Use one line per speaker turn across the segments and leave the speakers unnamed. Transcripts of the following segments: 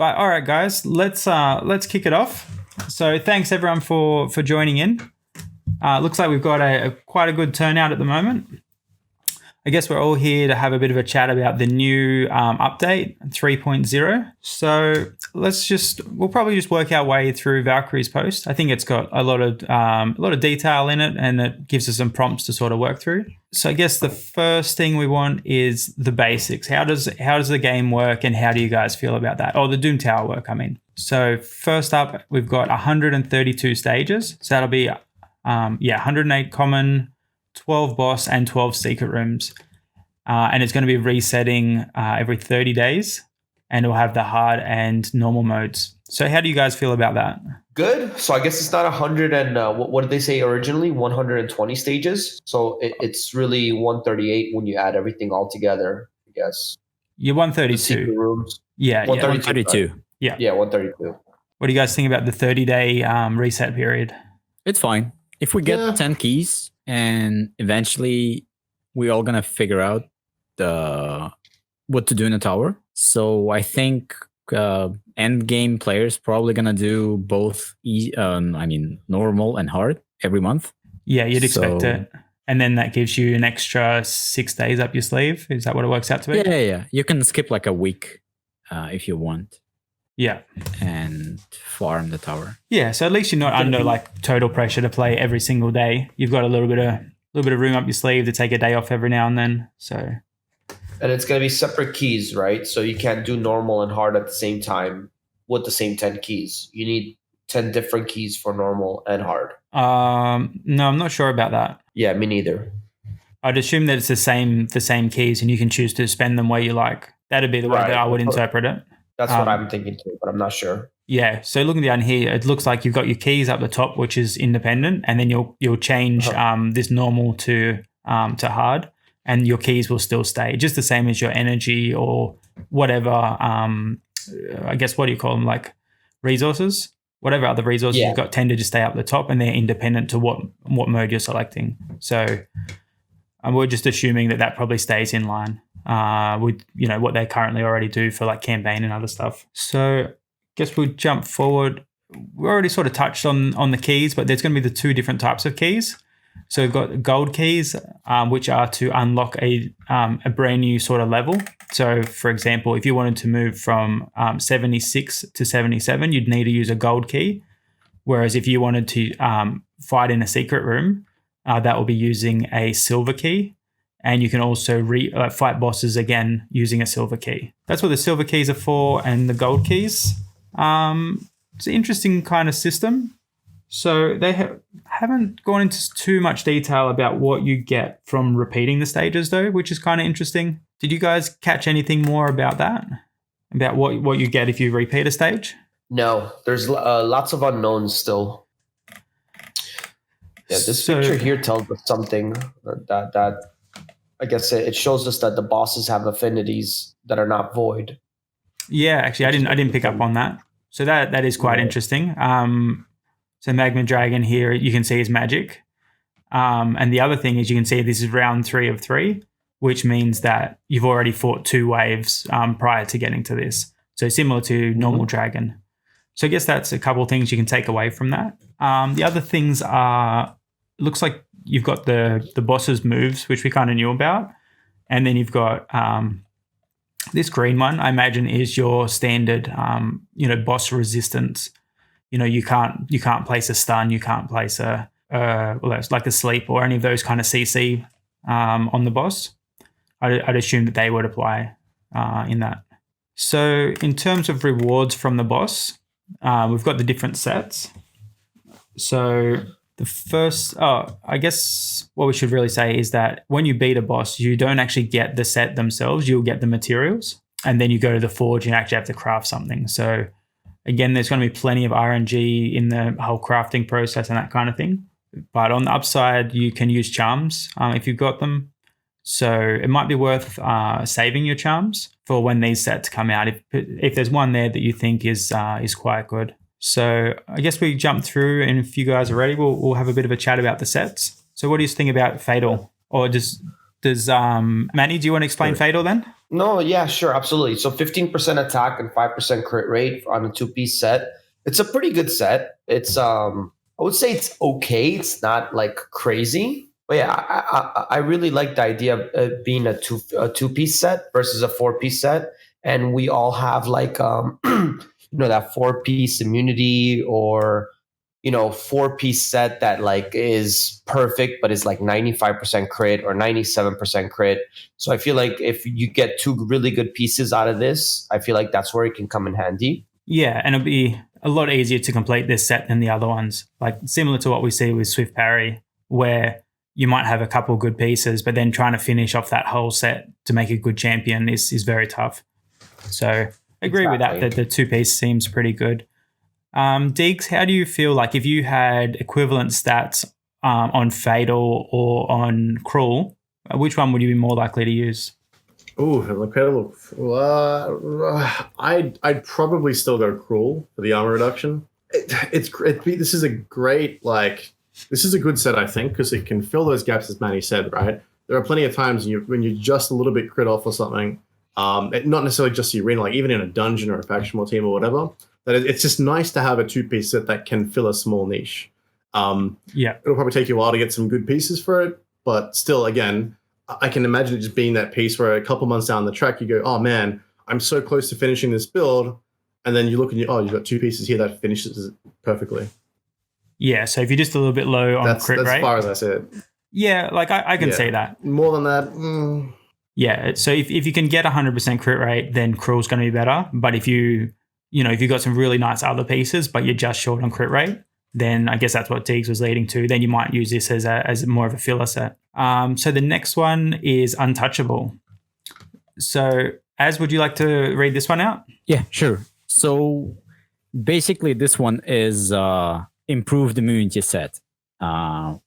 But all right, guys, let's kick it off. So thanks everyone for joining in. Looks like we've got a quite a good turnout at the moment. I guess we're all here to have a bit of a chat about the new update 3.0. So we'll probably just work our way through Valkyrie's post. I think it's got a lot of detail in it, and it gives us some prompts to sort of work through. So I guess the first thing we want is the basics. How does the game work, and how do you guys feel about that? Or the Doom Tower work, I mean. So first up, we've got 132 stages. So that'll be 108 common, 12 boss, and 12 secret rooms. And it's going to be resetting every 30 days, and it'll have the hard and normal modes. So how do you guys feel about that?
Good. So I guess it's not 100 and what did they say originally? 120 stages. So it's really 138 when you add everything all together, I guess.
You're 132.
The secret rooms.
Yeah,
132.
Right? Yeah, 132.
What do you guys think about the 30-day reset period?
It's fine. If we get 10 keys and eventually we're all going to figure out what to do in the tower. So I think end game players probably going to do both normal and hard every month.
Yeah, you'd expect it. And then that gives you an extra 6 days up your sleeve. Is that what it works out to be?
Yeah. You can skip like a week if you want.
Yeah.
And farm the tower.
Yeah, so at least you're not under like total pressure to play every single day. You've got a little bit of room up your sleeve to take a day off every now and then. So
and it's going to be separate keys, right? So you can't do normal and hard at the same time with the same 10 keys. You need 10 different keys for normal and hard.
No, I'm not sure about that.
Yeah, me neither.
I'd assume that it's the same keys and you can choose to spend them where you like. That'd be the way that I would interpret it.
That's what I'm thinking too, but I'm not sure.
Yeah, so looking down here, it looks like you've got your keys up the top, which is independent, and then you'll change this normal to hard, and your keys will still stay, just the same as your energy or whatever. I guess what do you call them, like resources? Whatever other resources you've got tend to just stay up the top, and they're independent to what mode you're selecting. So we're just assuming that probably stays in line with what they currently already do for like campaign and other stuff. So I guess we'll jump forward. We already sort of touched on the keys, but there's going to be the two different types of keys. So we've got gold keys, which are to unlock a brand new sort of level. So for example, if you wanted to move from 76 to 77, you'd need to use a gold key. Whereas if you wanted to fight in a secret room, that will be using a silver key. And you can also fight bosses again using a silver key. That's what the silver keys are for, and the gold keys. It's an interesting kind of system. So they haven't gone into too much detail about what you get from repeating the stages, though, which is kind of interesting. Did you guys catch anything more about that? About what you get if you repeat a stage?
No, there's lots of unknowns still. Yeah, this picture here tells us something that I guess it shows us that the bosses have affinities that are not void.
Yeah, actually, I didn't pick up on that. So that is quite interesting. So Magma Dragon here, you can see is magic. And the other thing is you can see this is round 3 of 3, which means that you've already fought 2 waves prior to getting to this. So similar to normal dragon. So I guess that's a couple of things you can take away from that. The other things are, it looks like you've got the boss's moves, which we kind of knew about. And then you've got this green one, I imagine, is your standard, boss resistance. You can't place a stun, you can't place it's like a sleep or any of those kind of CC on the boss. I'd assume that they would apply in that. So in terms of rewards from the boss, we've got the different sets. So the first, I guess what we should really say is that when you beat a boss, you don't actually get the set themselves, you'll get the materials. And then you go to the forge and you actually have to craft something. So again, there's going to be plenty of RNG in the whole crafting process and that kind of thing. But on the upside, you can use charms if you've got them. So it might be worth saving your charms for when these sets come out. If there's one there that you think is quite good. So I guess we jump through, and if you guys are ready, we'll have a bit of a chat about the sets. So what do you think about Fatal? Or does Manny, do you want to explain Fatal then?
No, yeah, sure, absolutely. So 15% attack and 5% crit rate on a 2-piece set. It's a pretty good set. It's I would say it's okay. It's not like crazy. But yeah, I really like the idea of being a 2-piece set versus a 4-piece set. And we all have like that 4-piece immunity, or 4-piece set that like is perfect but is like 95% crit or 97% crit. So I feel like if you get two really good pieces out of this, I feel like that's where it can come in handy.
Yeah, and it'll be a lot easier to complete this set than the other ones. Like similar to what we see with Swift Parry, where you might have a couple good pieces, but then trying to finish off that whole set to make a good champion is very tough. So I agree with that the 2-piece seems pretty good. Deegs, how do you feel like if you had equivalent stats on Fatal or on Cruel, which one would you be more likely to use?
Ooh, incredible. I'd probably still go Cruel for the armor reduction. This is a great, this is a good set, I think, because it can fill those gaps, as Manny said, right? There are plenty of times when you're just a little bit crit off or something, not necessarily just the arena, like even in a dungeon or a factional team or whatever, that it's just nice to have a 2-piece set that can fill a small niche. It'll probably take you a while to get some good pieces for it, but still, again, I can imagine it just being that piece where a couple months down the track, you go, oh man, I'm so close to finishing this build. And then you look and you've got 2 pieces here that finishes it perfectly.
Yeah, so if you're just a little bit low on crit rate.
That's as far as I said.
Yeah, like I can see that.
More than that,
Yeah, so if you can get 100% crit rate, then Cruel's going to be better. But if you've got some really nice other pieces, but you're just short on crit rate, then I guess that's what Deegs was leading to. Then you might use this as more of a filler set. So the next one is Untouchable. So Az, would you like to read this one out?
Yeah, sure. So basically this one is improved immunity set,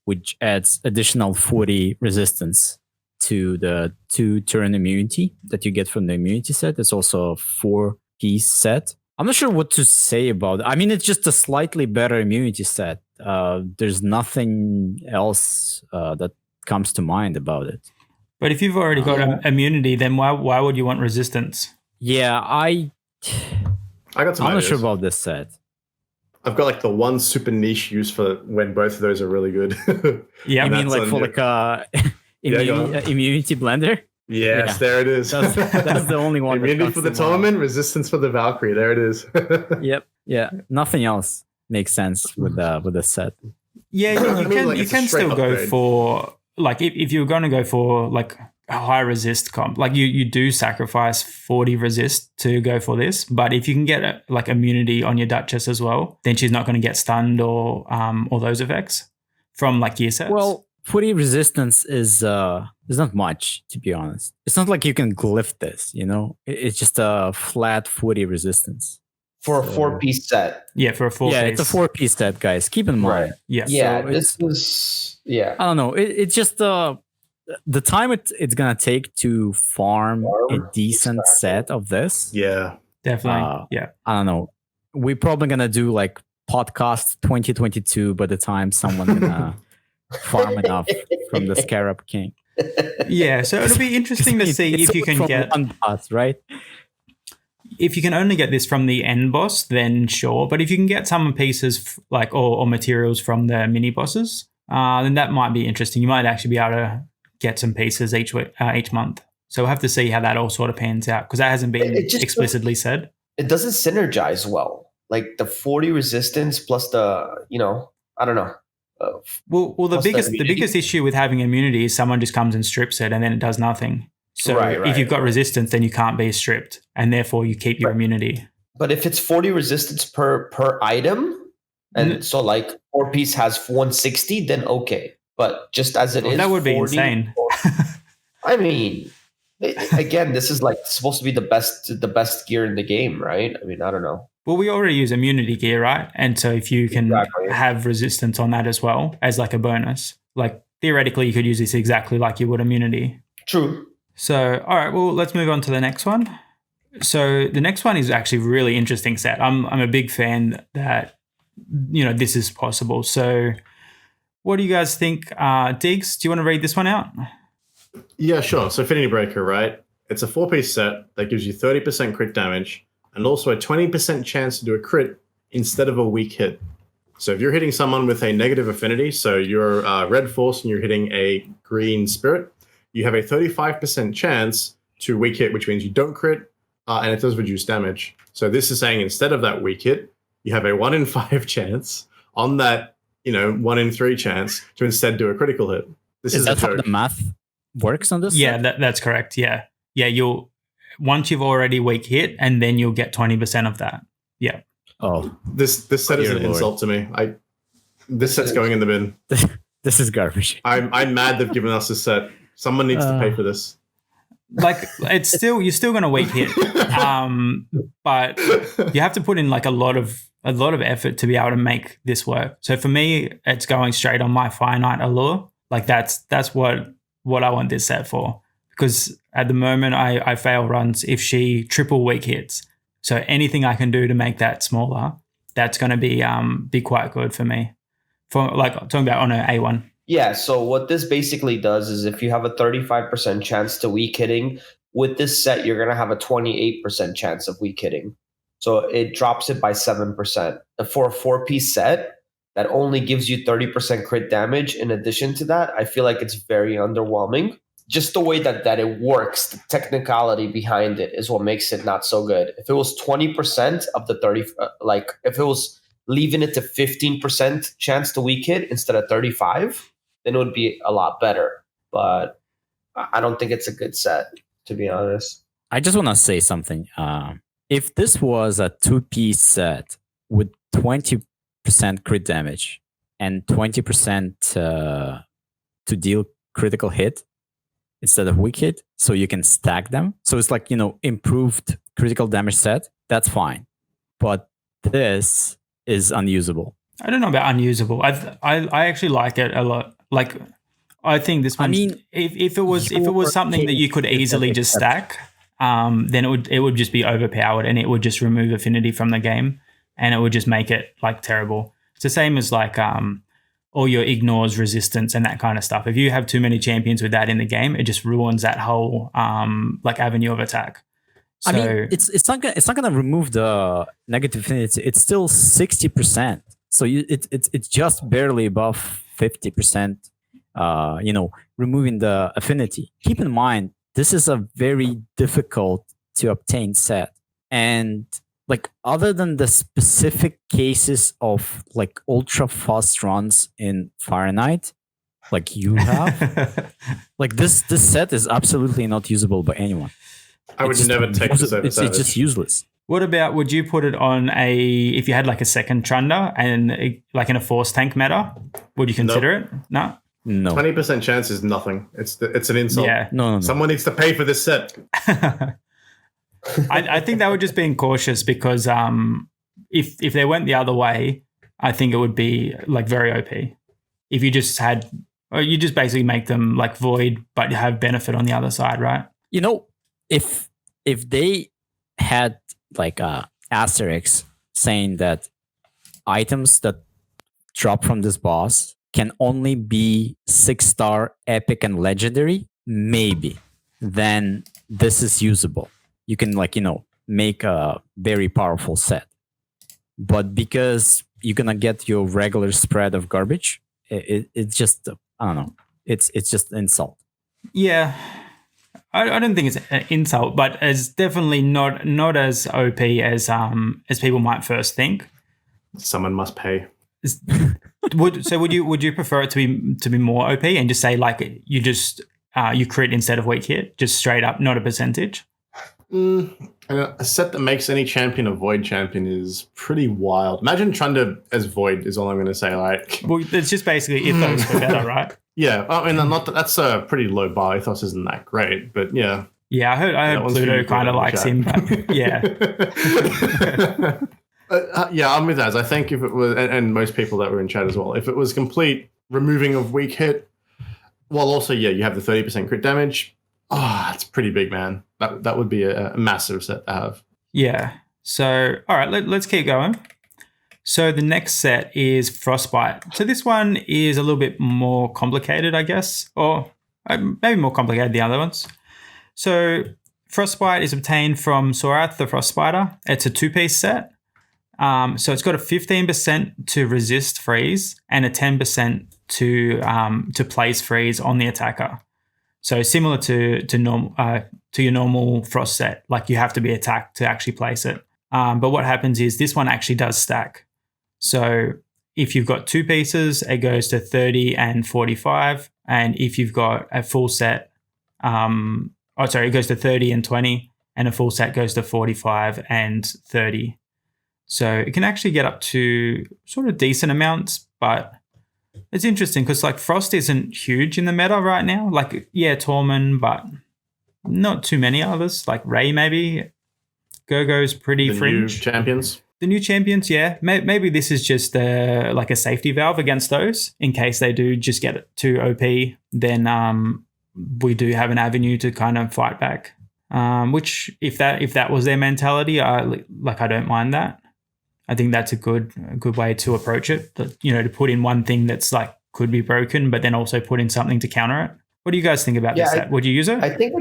which adds additional 40 resistance to the 2-turn immunity that you get from the immunity set. It's also a 4-piece set. I'm not sure what to say about it. I mean, it's just a slightly better immunity set. There's nothing else that comes to mind about it.
But if you've already got immunity, then why would you want resistance?
Yeah,
I got some
I'm
ideas.
not sure about this set.
I've got like the one super niche use for when both of those are really good.
Yeah,
you mean like for immunity blender?
Yes, there it is.
That's the only one.
Immunity for the tournament, resistance for the Valkyrie. There it is.
Yep. Yeah. Nothing else makes sense with the set.
Yeah, you can still go for like if you're going to go for like a high resist comp, like you do sacrifice 40 resist to go for this. But if you can get like immunity on your Duchess as well, then she's not going to get stunned or those effects from like gear sets.
Well, 40 resistance is not much, to be honest. It's not like you can glyph this, It's just a flat 40 resistance.
For a 4-piece set.
Yeah, for a 4-piece.
Yeah, it's a 4-piece set, guys. Keep in mind.
Right.
Yeah.
Yeah,
so
this is... Yeah.
I don't know. It's just the time it's going to take to farm a decent set of this.
Yeah.
Definitely. Yeah.
I don't know. We're probably going to do like podcast 2022 by the time someone's going to farm enough from the Scarab King.
Yeah, so it'll be interesting to see if you can get
one boss, right?
If you can only get this from the end boss, then sure. But if you can get some pieces like or materials from the mini bosses, then that might be interesting. You might actually be able to get some pieces each month. So we'll have to see how that all sort of pans out because that hasn't been explicitly said.
It doesn't synergize well. Like the 40 resistance plus the, I don't know.
Well, the biggest issue with having immunity is someone just comes and strips it and then it does nothing. So if you've got resistance, then you can't be stripped, and therefore you keep your immunity.
But if it's 40 resistance per item, and so like 4-piece has 160, then okay. But just as it is,
that would be insane.
I mean, again, this is like supposed to be the best gear in the game, right? I mean, I don't know.
Well, we already use immunity gear, right? And so if you can have resistance on that as well as like a bonus, like theoretically you could use this exactly like you would immunity.
True.
So, all right, well, let's move on to the next one. So the next one is actually a really interesting set. I'm a big fan that, this is possible. So what do you guys think? Deegs, do you want to read this one out?
Yeah, sure. So Affinity Breaker, right? It's a 4-piece set that gives you 30% crit damage and also a 20% chance to do a crit instead of a weak hit. So if you're hitting someone with a negative affinity, so you're red force and you're hitting a green spirit, you have a 35% chance to weak hit, which means you don't crit, and it does reduce damage. So this is saying instead of that weak hit, you have a 1 in 5 chance on that, 1 in 3 chance to instead do a critical hit. This
Is
a
that how
joke.
the math works on this?
Yeah, that's correct. Yeah. You'll once you've already weak hit, and then you'll get 20% of that. Yeah.
Oh,
This set is
Dear
an
Lord.
insult to me. This set's going in the bin.
this is garbage.
I'm mad they've given us this set. Someone needs to pay for this.
Like you're still going to weak hit, but you have to put in like a lot of effort to be able to make this work. So for me, it's going straight on my finite allure. Like that's what I want this set for, because at the moment I fail runs if she triple weak hits. So anything I can do to make that smaller, that's going to be quite good for me. For like talking about on an A1.
Yeah, so what this basically does is if you have a 35% chance to weak hitting, with this set, you're going to have a 28% chance of weak hitting. So it drops it by 7%. And for a 4-piece set that only gives you 30% crit damage in addition to that, I feel like it's very underwhelming. Just the way that it works, the technicality behind it is what makes it not so good. If it was 20% of the 30, if it was leaving it to 15% chance to weak hit instead of 35, then it would be a lot better. But I don't think it's a good set, to be honest.
I just want to say something. If this was a 2-piece set with 20% crit damage and 20% to deal critical hit instead of weak hit, so you can stack them. So it's like, improved critical damage set, that's fine. But this is unusable.
I don't know about unusable. I actually like it a lot. Like, I think this one. I mean, if it was something that you could easily just stack, then it would just be overpowered, and it would just remove affinity from the game, and it would just make it like terrible. It's the same as like all your ignores, resistance, and that kind of stuff. If you have too many champions with that in the game, it just ruins that whole like avenue of attack. So,
I mean, it's not gonna remove the negative affinity. It's still 60%. So it's just barely above 50%. Removing the affinity. Keep in mind, this is a very difficult to obtain set, and like other than the specific cases of like ultra fast runs in Fahrenheit, like you have, like this set is absolutely not usable by anyone.
I would never take this over.
It's just useless.
What about, would you put it on if you had like a second Trunda and like in a force tank meta, would you consider it? No?
No.
20% chance is nothing. It's an insult.
Yeah.
No.
Someone needs to pay for this set.
I think they were just being cautious because if they went the other way, I think it would be like very OP. If you just you just basically make them like void, but you have benefit on the other side, right?
If they had like a asterisk saying that items that drop from this boss can only be 6-star, epic, and legendary, maybe then this is usable. You can make a very powerful set. But because you're gonna get your regular spread of garbage, it's just I don't know. It's just an insult.
Yeah. I don't think it's an insult, but it's definitely not as OP as people might first think.
Someone must pay.
Would you prefer it to be more OP and just say like you just you crit instead of weak hit, just straight up, not a percentage?
A set that makes any champion a void champion is pretty wild. Imagine Trunda as void is all I'm going to say. Like,
well, it's just basically ethos for better, right?
Yeah, I mean, that's a pretty low bar. Ethos isn't that great, but yeah.
Yeah, I heard Pluto kind of likes him, but yeah.
Yeah, I'm with that. I think if it was, and most people that were in chat as well, if it was complete removing of weak hit, while also, you have the 30% crit damage. Oh, that's pretty big, man. That would be a massive set to have.
Yeah. So, all right, let's keep going. So the next set is Frostbite. So this one is a little bit more complicated, I guess, or maybe more complicated than the other ones. So Frostbite is obtained from Sorath the Frost Spider. It's a 2-piece set. So it's got a 15% to resist freeze and a 10% to place freeze on the attacker. So similar to your normal Frost set, like you have to be attacked to actually place it. But what happens is this one actually does stack. So if you've got 2 pieces, it goes to 30 and 45. And if you've got a full set, it goes to 30 and 20, and a full set goes to 45 and 30. So it can actually get up to sort of decent amounts, but it's interesting because like Frost isn't huge in the meta right now. Like, yeah, Tormund, but not too many others. Like Ray, maybe. Gogo's pretty fringe.
New champions.
The new champions, yeah. Maybe this is just like a safety valve against those in case they do just get it too OP. Then we do have an avenue to kind of fight back. Which if that was their mentality, I don't mind that. I think that's a good way to approach it. To put in one thing that's like could be broken, but then also put in something to counter it. What do you guys think about this set? Would you use it?
I think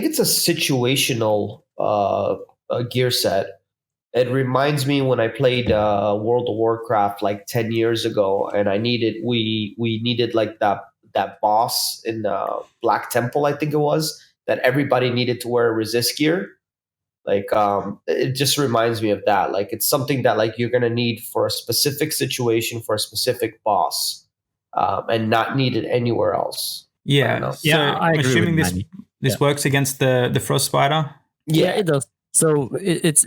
it's a situational gear set. It reminds me when I played World of Warcraft like 10 years ago, and we needed like that boss in Black Temple, I think it was, that everybody needed to wear resist gear. Like it just reminds me of that. Like it's something that like you're gonna need for a specific situation for a specific boss, and not needed anywhere else.
Yeah, I'm assuming this works against the Frost Spider.
Yeah, it does. So it's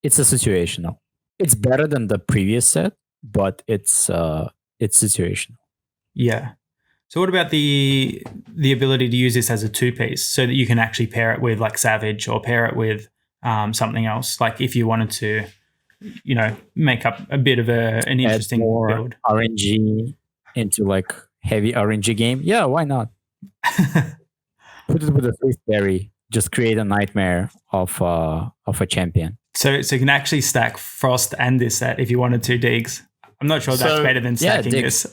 situational. It's better than the previous set, but it's situational.
Yeah. So what about the ability to use this as a 2-piece so that you can actually pair it with like Savage or pair it with something else? Like if you wanted to, make up a bit of an interesting build.
RNG into like heavy RNG game. Yeah, why not? Put it with a Swift Berry. Just create a nightmare of a champion.
So you can actually stack Frost and this set if you wanted to, Deags. I'm not sure that's better than stacking this.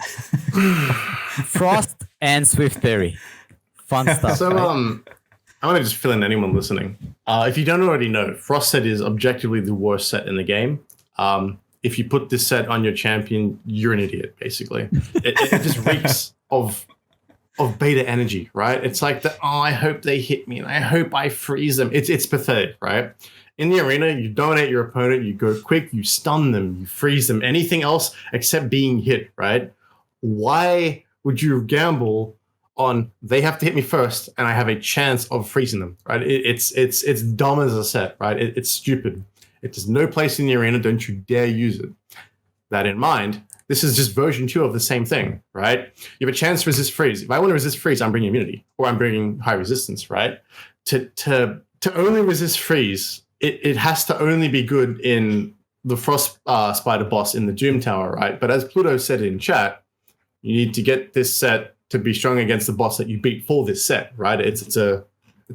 Frost and Swiftberry. Fun stuff.
So
right?
I want to just fill in anyone listening. If you don't already know, Frost set is objectively the worst set in the game. If you put this set on your champion, you're an idiot, basically. It just reeks of beta energy, right? It's like I hope they hit me and I hope I freeze them. It's pathetic, right? In the arena, you dominate your opponent, you go quick, you stun them, you freeze them, anything else except being hit, right? Why would you gamble on they have to hit me first and I have a chance of freezing them, right? It's dumb as a set, right? It's stupid. It has no place in the arena. Don't you dare use it. That in mind, this is just version 2 of the same thing, right? You have a chance to resist freeze. If I want to resist freeze, I'm bringing immunity or I'm bringing high resistance, right? To only resist freeze, it has to only be good in the Frost Spider boss in the Doom Tower, right? But as Pluto said in chat, you need to get this set to be strong against the boss that you beat for this set, right? It's a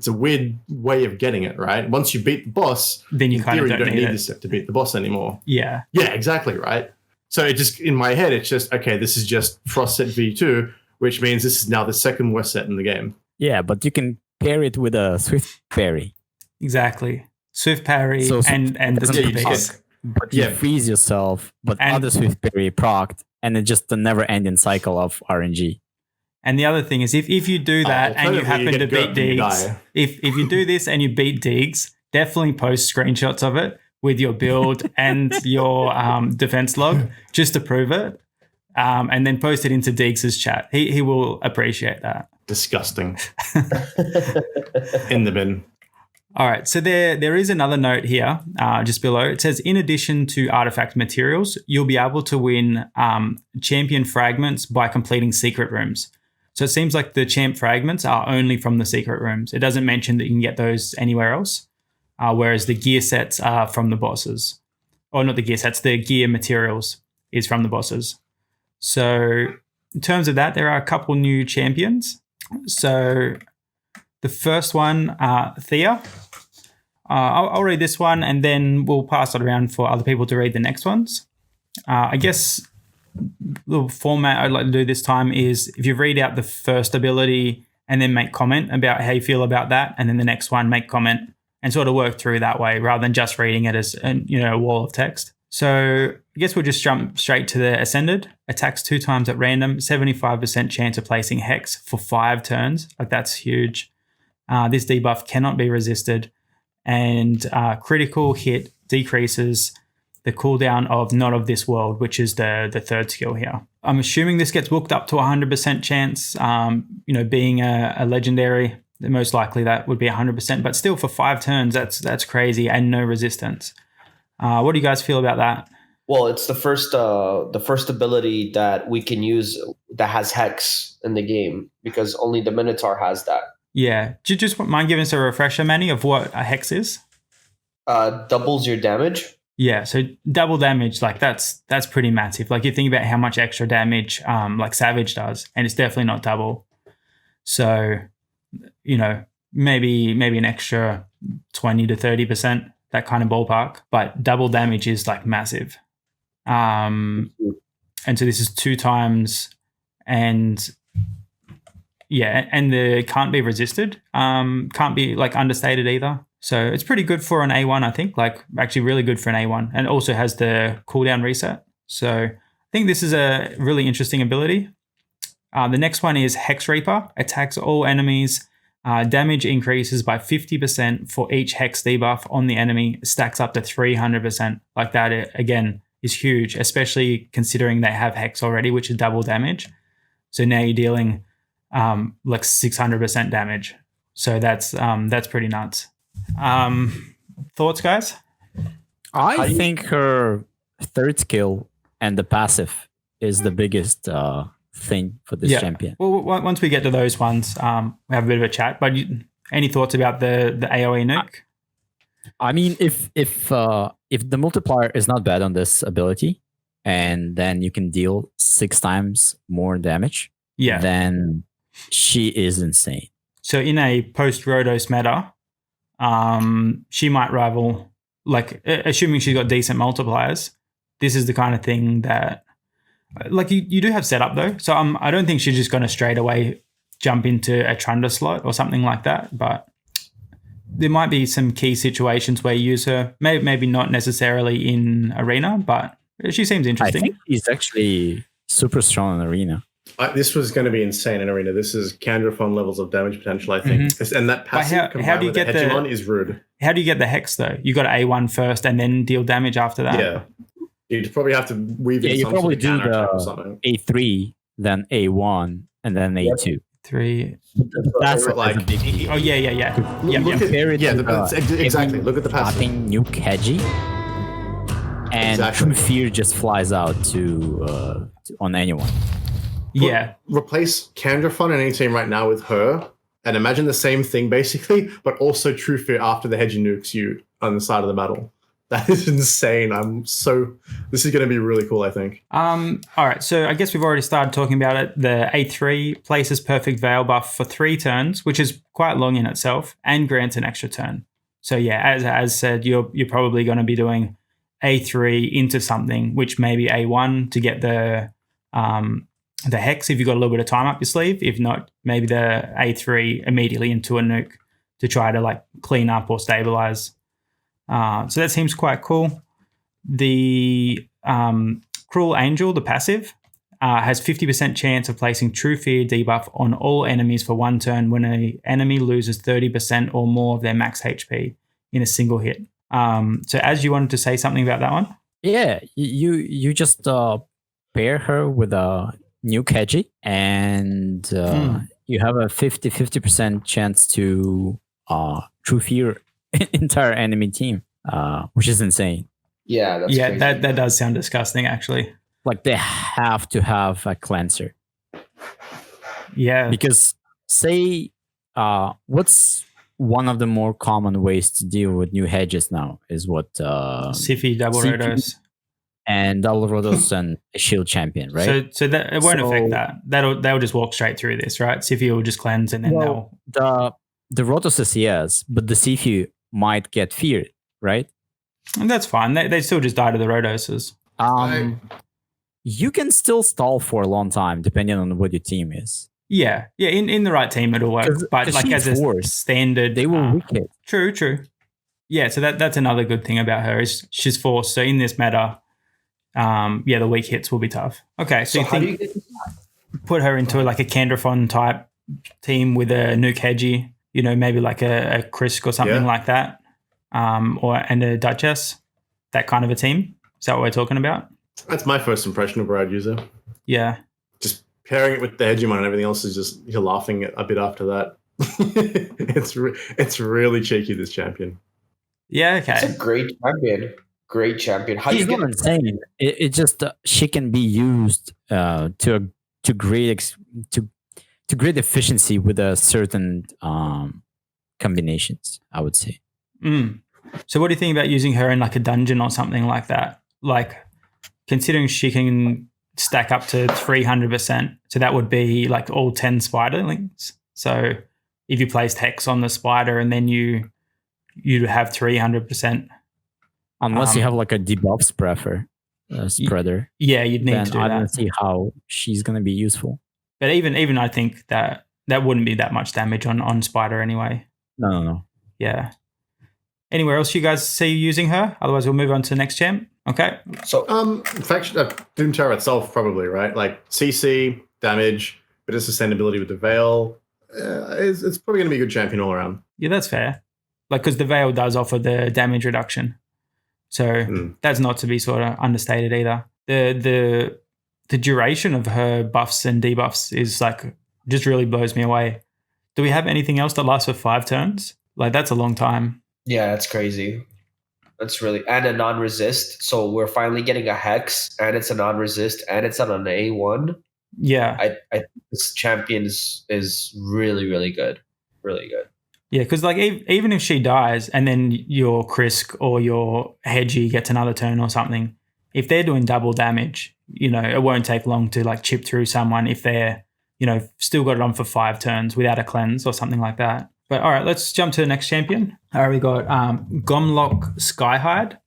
weird way of getting it, right? Once you beat the boss,
then you kind of don't need
this set to beat the boss anymore.
Yeah.
Yeah, exactly, right? So it just, in my head, it's just, okay, this is just Frost set V2, which means this is now the second worst set in the game.
Yeah, but you can pair it with a Swift Parry.
Exactly. Swift Parry and the proc.
But you freeze yourself, but other Swift Parry procced, and it's just a never-ending cycle of RNG.
And the other thing is, if you do that and you happen to beat Deags, if you do this and you beat Deags, definitely post screenshots of it with your build and your defense log just to prove it, and then post it into Deags' chat. He will appreciate that.
Disgusting. In the bin.
All right, so there is another note here just below. It says, in addition to artifact materials, you'll be able to win champion fragments by completing secret rooms. So it seems like the champ fragments are only from the secret rooms. It doesn't mention that you can get those anywhere else, whereas the gear sets are from the bosses. Or not the gear sets, the gear materials is from the bosses. So in terms of that, there are a couple new champions. So the first one, Thea. I'll read this one and then we'll pass it around for other people to read the next ones. I guess the format I'd like to do this time is if you read out the first ability and then make comment about how you feel about that, and then the next one make comment, and sort of work through that way rather than just reading it as a wall of text. So I guess we'll just jump straight to the Ascended. Attacks 2 times at random, 75% chance of placing Hex for 5 turns. Like, that's huge. This debuff cannot be resisted, and critical hit decreases the cooldown of Not of This World, which is the third skill here. I'm assuming this gets booked up to 100% chance. Being a legendary, most likely that would be 100%, but still for 5 turns, that's crazy, and no resistance. What do you guys feel about that?
Well, it's the first ability that we can use that has Hex in the game, because only the Minotaur has that.
Yeah. Do you just mind giving us a refresher, Manny, of what a Hex is?
Doubles your damage.
Yeah, so double damage, like that's pretty massive. Like, you think about how much extra damage like Savage does, and it's definitely not double. So, maybe an extra 20 to 30%, that kind of ballpark. But double damage is like massive. And so this is 2 times, and the can't be resisted. Can't be like understated either. So it's pretty good for an A1, I think, like actually really good for an A1, and also has the cooldown reset. So I think this is a really interesting ability. The next one is Hex Reaper. Attacks all enemies. Damage increases by 50% for each Hex debuff on the enemy. Stacks up to 300%. Like, that, again, is huge, especially considering they have Hex already, which is double damage. So now you're dealing like 600% damage. So that's pretty nuts. Thoughts, guys?
I think her third skill and the passive is the biggest thing for this champion.
Well, once we get to those ones, we have a bit of a chat. But any thoughts about the AoE nuke?
I mean, if the multiplier is not bad on this ability, and then you can deal 6 times more damage, then she is insane. So
in a post-Rhodos meta, she might rival, like, assuming she's got decent multipliers, this is the kind of thing that, like, you do have setup though. So I don't think she's just going to straight away jump into a Trunda slot or something like that. But there might be some key situations where you use her, maybe not necessarily in Arena, but she seems interesting.
I think she's actually super strong in Arena.
This was going to be insane in Arena. This is Candraphone levels of damage potential, I think. And that passive combined with the Hegemon is rude.
How do you get the Hex, though? You got A1 first and then deal damage after that?
Yeah. You'd probably have to weave in some sort of counter attack or something.
A3, then A1, and then A2.
3.
That's
like,
a big deal.
Oh, yeah.
Exactly. Look at the passive.
Starting Nuke Hedgie, and True Fear just flies out to on anyone.
Yeah.
Replace Candraphone and any team right now with her, and imagine the same thing basically, but also True Fear after the Hedgie nukes you on the side of the battle. That is insane. This is going to be really cool, I think.
All right. So I guess we've already started talking about it. The A3 places Perfect Veil buff for 3 turns, which is quite long in itself, and grants an extra turn. So yeah, as said, you're probably going to be doing A3 into something, which may be A1 to get the Hex if you've got a little bit of time up your sleeve. If not, maybe the A3 immediately into a nuke to try to like clean up or stabilize. So that seems quite cool. The Cruel Angel, the passive, has 50% chance of placing True Fear debuff on all enemies for 1 turn when an enemy loses 30% or more of their max HP in a single hit. So as you wanted to say something about that one?
Yeah, you just pair her with a Nuke Hedgie, and you have a 50% chance to True Fear entire enemy team, which is insane.
Yeah, that's crazy.
that does sound disgusting, actually.
Like, they have to have a cleanser.
Yeah,
because say, what's one of the more common ways to deal with new hedges now is what
Siphi, double Rhodos,
and double Rhodos and a shield champion, right?
So that it won't affect that. They'll just walk straight through this, right? Siphi will just cleanse, and then
the Rhodos is yes, but the Siphi might get feared, right?
And that's fine. They still just die to the Rhodoses.
You can still stall for a long time depending on what your team is.
Yeah. In the right team, it'll work. But like as a standard,
they will weak it.
True. Yeah. So that's another good thing about her is she's forced. So in this meta, the weak hits will be tough. Okay. So you think put her into like a Candrafon type team with a Nuke Hedgie, maybe like a Krisk or something like that, and a Duchess, that kind of a team. Is that what we're talking about?
That's my first impression of where I'd use her.
Yeah.
Just pairing it with the Hegemon and everything else is just, you're laughing a bit after that. It's really cheeky, this champion.
Yeah, okay.
It's a great champion. Great champion. How do you get
insane? It just she can be used to great efficiency with a certain combinations, I would say.
So what do you think about using her in like a dungeon or something like that? Like considering she can stack up to 300%, so that would be like all 10 spiderlings. So if you placed Hex on the spider and then you'd have 300%.
Unless you have like a debuff spreader.
Yeah, you'd need to do that.
I don't see how she's going to be useful.
But even I think that wouldn't be that much damage on spider anyway.
No.
Yeah. Anywhere else you guys see using her? Otherwise, we'll move on to the next champ. Okay.
So,
Doom Tower itself, probably, right? Like CC, damage, bit of sustainability with the Veil. It's probably going to be a good champion all around.
Yeah, that's fair. Like, because the Veil does offer the damage reduction. So that's not to be sort of understated either. The duration of her buffs and debuffs is like, just really blows me away. Do we have anything else that lasts for 5 turns? Like, that's a long time.
Yeah, that's crazy. That's really, and a non-resist. So we're finally getting a Hex, and it's a non-resist, and it's on an A1.
Yeah.
I this champion is really, really good. Really good.
Yeah, because like even if she dies and then your Krisk or your Hedgie gets another turn or something, if they're doing double damage, it won't take long to like chip through someone if they're, still got it on for 5 turns without a cleanse or something like that. But all right, let's jump to the next champion. All right, we got Gomlock Skyhide.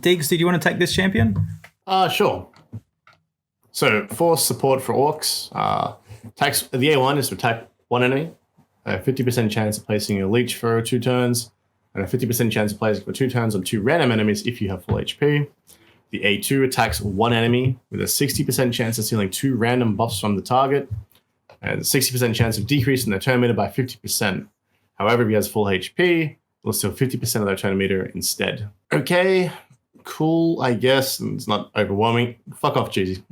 Diggs, did you want to take this champion?
Sure. So force support for orcs. The A1 is to attack one enemy. A 50% chance of placing a leech for 2 turns, and a 50% chance of placing for 2 turns on 2 random enemies if you have full HP. The A2 attacks one enemy with a 60% chance of stealing 2 random buffs from the target, and a 60% chance of decreasing their turn meter by 50%. However, if he has full HP, it'll steal 50% of their turn meter instead. Okay, cool, I guess. It's not overwhelming. Fuck off, Jeezy.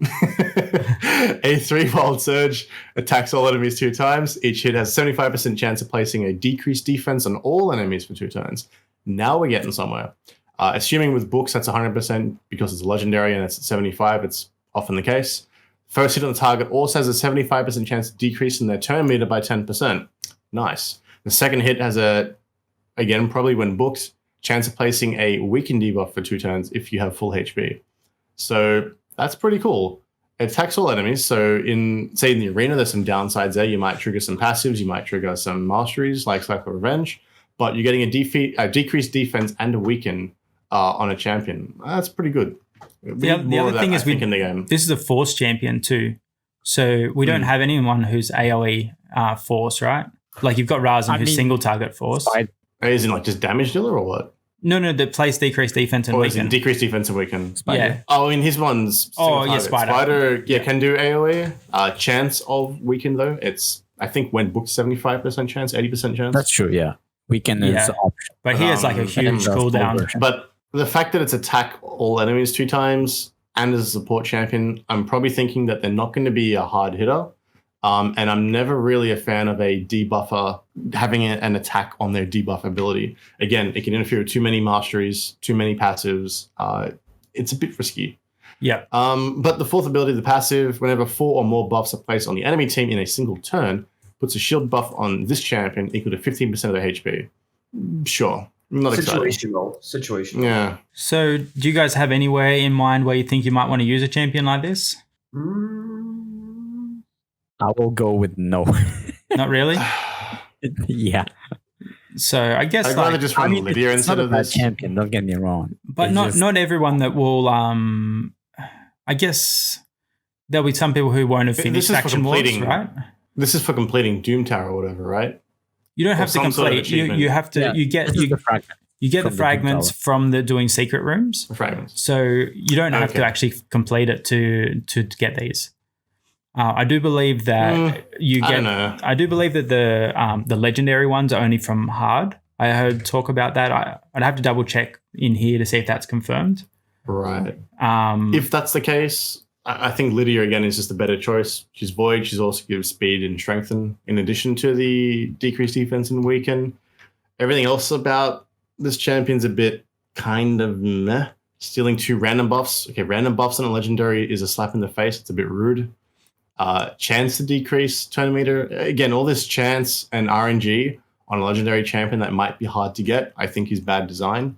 A3 Wild Surge attacks all enemies 2 times. Each hit has 75% chance of placing a decreased defense on all enemies for 2 turns. Now we're getting somewhere. Assuming with books that's 100% because it's a legendary and it's at 75, it's often the case. First hit on the target also has a 75% chance of decreasing their turn meter by 10%. Nice. The second hit has again, probably when booked, chance of placing a weakened debuff for 2 turns if you have full HP. So that's pretty cool. It attacks all enemies. So in the arena, there's some downsides there. You might trigger some passives. You might trigger some masteries like Cycle of Revenge. But you're getting a decreased defense and a weaken on a champion. That's pretty good.
The other thing is
in the game.
This is a force champion too. So we don't have anyone who's AoE force, right? Like you've got Razin who's single target force.
Is it like just damage dealer or what?
No, that plays decreased defense and weaken.
Decreased defense and weaken.
Spider. Yeah.
Oh, in his one's
Spider.
Spider, can do AoE. Chance of weaken though, it's I think when booked 75% chance, 80% chance.
That's true, yeah. Weaken is an option.
But he has like a huge cooldown.
But the fact that it's attack all enemies 2 times and as a support champion, I'm probably thinking that they're not going to be a hard hitter. And I'm never really a fan of a debuffer having an attack on their debuff ability. Again, it can interfere with too many masteries, too many passives. It's a bit risky.
Yeah.
But the fourth ability, the passive, whenever 4 or more buffs are placed on the enemy team in a single turn, puts a shield buff on this champion equal to 15% of their HP. Sure. Not
Situational.
Yeah.
So do you guys have anywhere in mind where you think you might want to use a champion like this?
I will go with no.
Not really?
Yeah.
So I guess
I'd rather just run Lydia instead of this
champion, don't get me wrong.
But not everyone that will I guess there'll be some people who won't have
This
finished
is for
faction wars,
completing-
right?
This is for completing Doom Tower or whatever, right?
You don't
Or
have to
some sort of
complete.
achievement.
You have to.
Yeah,
You get
this is the
you,
fragment.
you get
from
the
the Doom
fragments
Tower.
from the doing secret rooms.
The fragments.
So you don't have to
Okay.
actually complete it to get these. I do believe that you
I
get.
don't know.
I do believe that the legendary ones are only from hard. I heard talk about that. I'd have to double check in here to see if that's confirmed.
Right.
Um,
If that's the case, I think Lydia again is just a better choice. She's void. She's also gives speed and strengthen in addition to the decreased defense and weaken. Everything else about this champion's a bit kind of meh. Stealing 2 random buffs. Okay, random buffs on a legendary is a slap in the face. It's a bit rude. Chance to decrease turn meter. Again, all this chance and RNG on a legendary champion that might be hard to get, I think is bad design.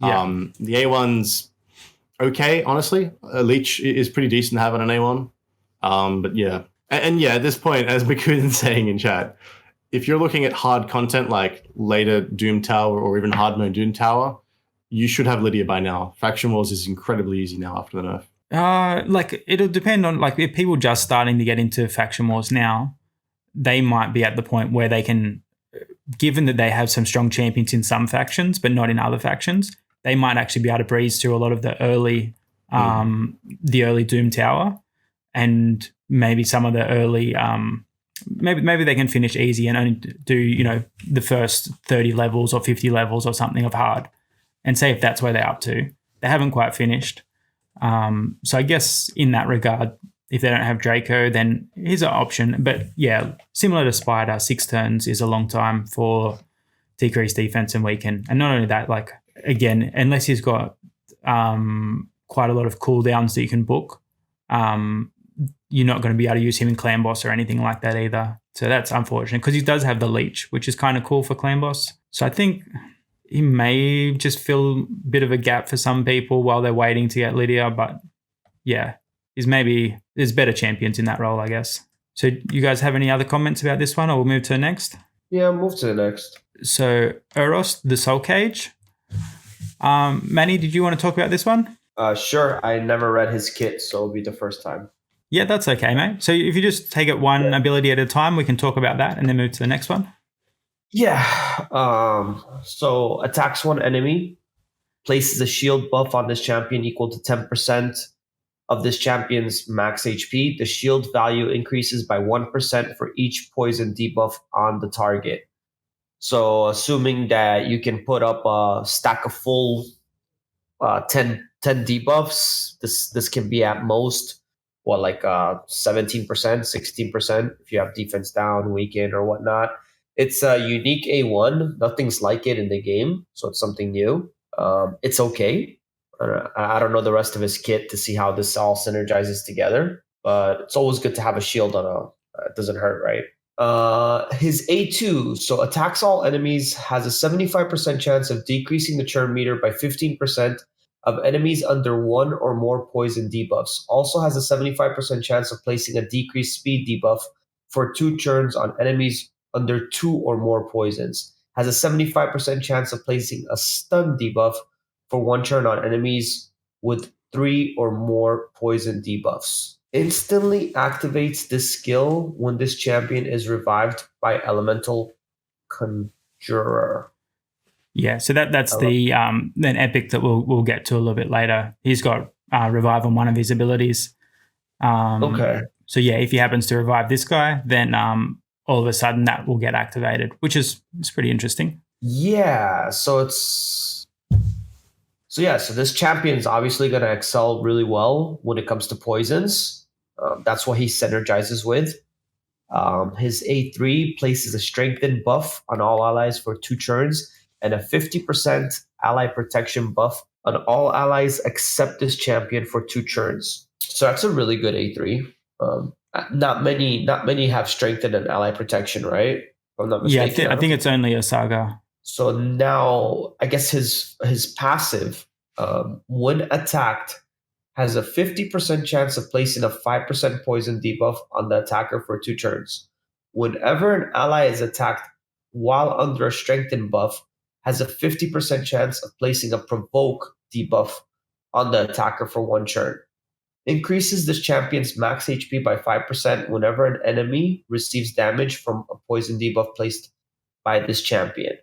Yeah.
The A1's okay, honestly. A leech is pretty decent to have on an A1. But yeah. And yeah, at this point, as Makuden's saying in chat, if you're looking at hard content like later Doom Tower or even hard mode Doom Tower, you should have Lydia by now. Faction Wars is incredibly easy now after the nerf.
like it'll depend on like if people just starting to get into faction wars now, they might be at the point where they can, given that they have some strong champions in some factions but not in other factions, they might actually be able to breeze through a lot of the early Doom Tower, and maybe some of the early maybe they can finish easy and only do the first 30 levels or 50 levels or something of hard, and see if that's where they're up to. They haven't quite finished. So I guess in that regard, if they don't have Draco, then here's an option. But yeah, similar to Spider, 6 turns is a long time for decreased defense and weaken. And not only that, like again, unless he's got quite a lot of cooldowns that you can book, you're not going to be able to use him in Clan Boss or anything like that either. So that's unfortunate because he does have the leech, which is kind of cool for Clan Boss. So I think he may just fill a bit of a gap for some people while they're waiting to get Lydia. But yeah, there's better champions in that role, I guess. So you guys have any other comments about this one, or we'll move to the next?
Yeah, move to the next.
So Eros, the Soul Cage. Manny, did you want to talk about this one?
Sure. I never read his kit, so it'll be the first time.
Yeah, that's okay, mate. So if you just take it one ability at a time, we can talk about that and then move to the next one.
Yeah. So attacks one enemy, places a shield buff on this champion equal to 10% of this champion's max HP. The shield value increases by 1% for each poison debuff on the target. So assuming that you can put up a stack of full 10 debuffs, this can be at most 17%, 16% if you have defense down, weaken, or whatnot. It's a unique A1. Nothing's like it in the game, so it's something new. It's okay. I don't know the rest of his kit to see how this all synergizes together, but it's always good to have a shield on it doesn't hurt, right? His A2, so attacks all enemies, has a 75% chance of decreasing the churn meter by 15% of enemies under 1 or more poison debuffs. Also has a 75% chance of placing a decreased speed debuff for 2 churns on enemies under 2 or more poisons. Has a 75% chance of placing a stun debuff for 1 churn on enemies with 3 or more poison debuffs. Instantly activates this skill when this champion is revived by Elemental Conjurer.
Yeah, so that's the an epic that we'll get to a little bit later. He's got revive on one of his abilities.
Okay.
So yeah, if he happens to revive this guy, then all of a sudden that will get activated, which is pretty interesting.
Yeah, so this champion is obviously going to excel really well when it comes to poisons. That's what he synergizes with. His A3 places a strengthened buff on all allies for 2 turns and a 50% ally protection buff on all allies except this champion for 2 turns. So that's a really good A3. Not many have strengthened and ally protection, right? If I'm not mistaken.
Yeah, I think it's only a saga.
So now I guess his passive, when attacked, has a 50% chance of placing a 5% poison debuff on the attacker for 2 turns. Whenever an ally is attacked while under a strengthened buff, has a 50% chance of placing a provoke debuff on the attacker for 1 turn. Increases this champion's max HP by 5% whenever an enemy receives damage from a poison debuff placed by this champion.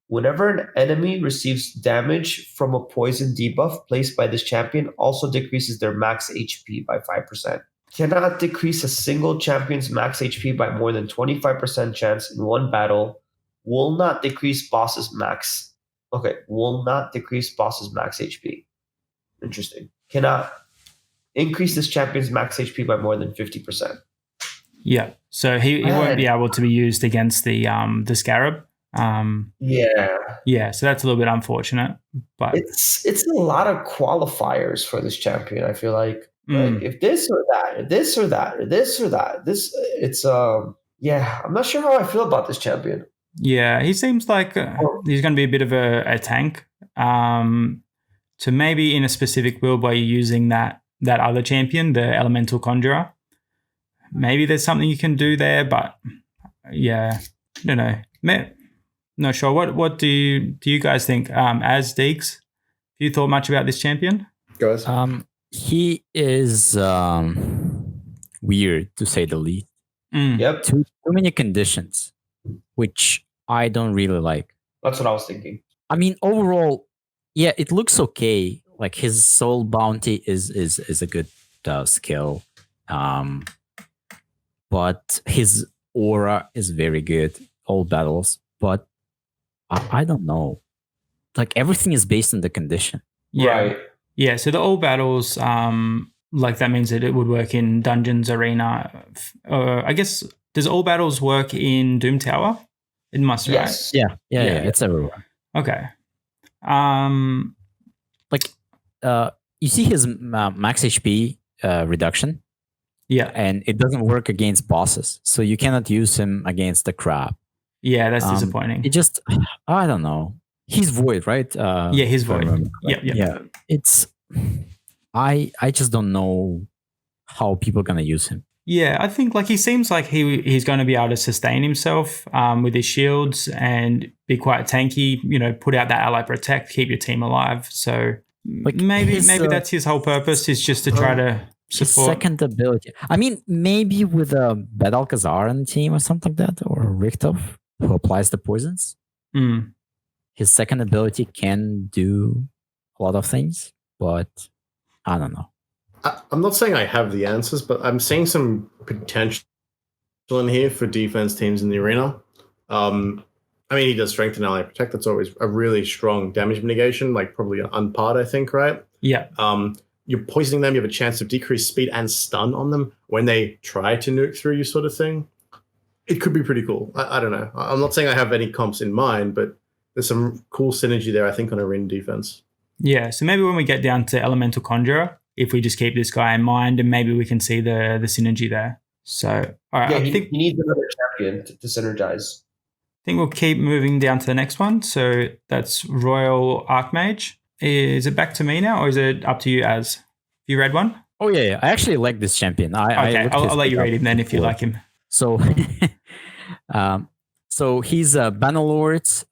Whenever an enemy receives damage from a poison debuff placed by this champion, also decreases their max HP by 5%. Cannot decrease a single champion's max HP by more than 25% chance in one battle. Will not decrease boss's max. Okay, will not decrease boss's max HP. Interesting. Cannot increase this champion's max HP by more than 50%.
Yeah. So he won't be able to be used against the Scarab. Yeah. So that's a little bit unfortunate, but
it's a lot of qualifiers for this champion. I feel like if this or that, or this or that, or this or that, it's I'm not sure how I feel about this champion.
Yeah, he seems like he's going to be a bit of a tank. So maybe in a specific build where you're using that other champion, the Elemental Conjurer, maybe there's something you can do there. But yeah, I don't know. Not sure. What do you guys think? As Deeks, have you thought much about this champion?
Guys,
he is weird to say the least.
Yep.
Too many conditions, which I don't really like.
That's what I was thinking.
I mean, overall, yeah, it looks okay. Like his soul bounty is a good skill, but his aura is very good. All battles, but I don't know. Like everything is based on the condition.
Yeah.
Right.
Yeah. So the all battles, like that means that it would work in Dungeons Arena. I guess, does all battles work in Doom Tower? It must,
Yes.
right?
Yeah. It's everywhere.
Okay.
You see his max HP reduction.
Yeah.
And it doesn't work against bosses, so you cannot use him against the crab.
Yeah, that's disappointing.
It just, I don't know. He's void, right?
Yeah, he's void. Yeah.
It's, I just don't know how people are gonna use him.
Yeah, I think like he seems like he's going to be able to sustain himself with his shields and be quite tanky. You know, put out that ally protect, keep your team alive. So
Like
maybe that's his whole purpose, is just to try to
his
support.
second ability. I mean, maybe with a Bedalcazar on the team or something like that, or Richtov, who applies the poisons. His second ability can do a lot of things, but I don't know.
I'm not saying I have the answers, but I'm seeing some potential in here for defense teams in the arena. I mean, he does strength and ally protect. That's always a really strong damage mitigation, like probably an unpart, I think, right?
Yeah.
You're poisoning them. You have a chance of decreased speed and stun on them when they try to nuke through you, sort of thing. It could be pretty cool. I don't know. I'm not saying I have any comps in mind, but there's some cool synergy there, I think, on arena defense.
Yeah. So maybe when we get down to Elemental Conjurer, if we just keep this guy in mind, and maybe we can see the synergy there. So, all right.
Yeah,
I think
he needs another champion to synergize.
I think we'll keep moving down to the next one. So that's Royal Archmage. Is it back to me now, or is it up to you, Az? You read one?
Oh yeah. I actually like this champion.
I'll let you read him then if you like him.
So, so he's a Bannerlord's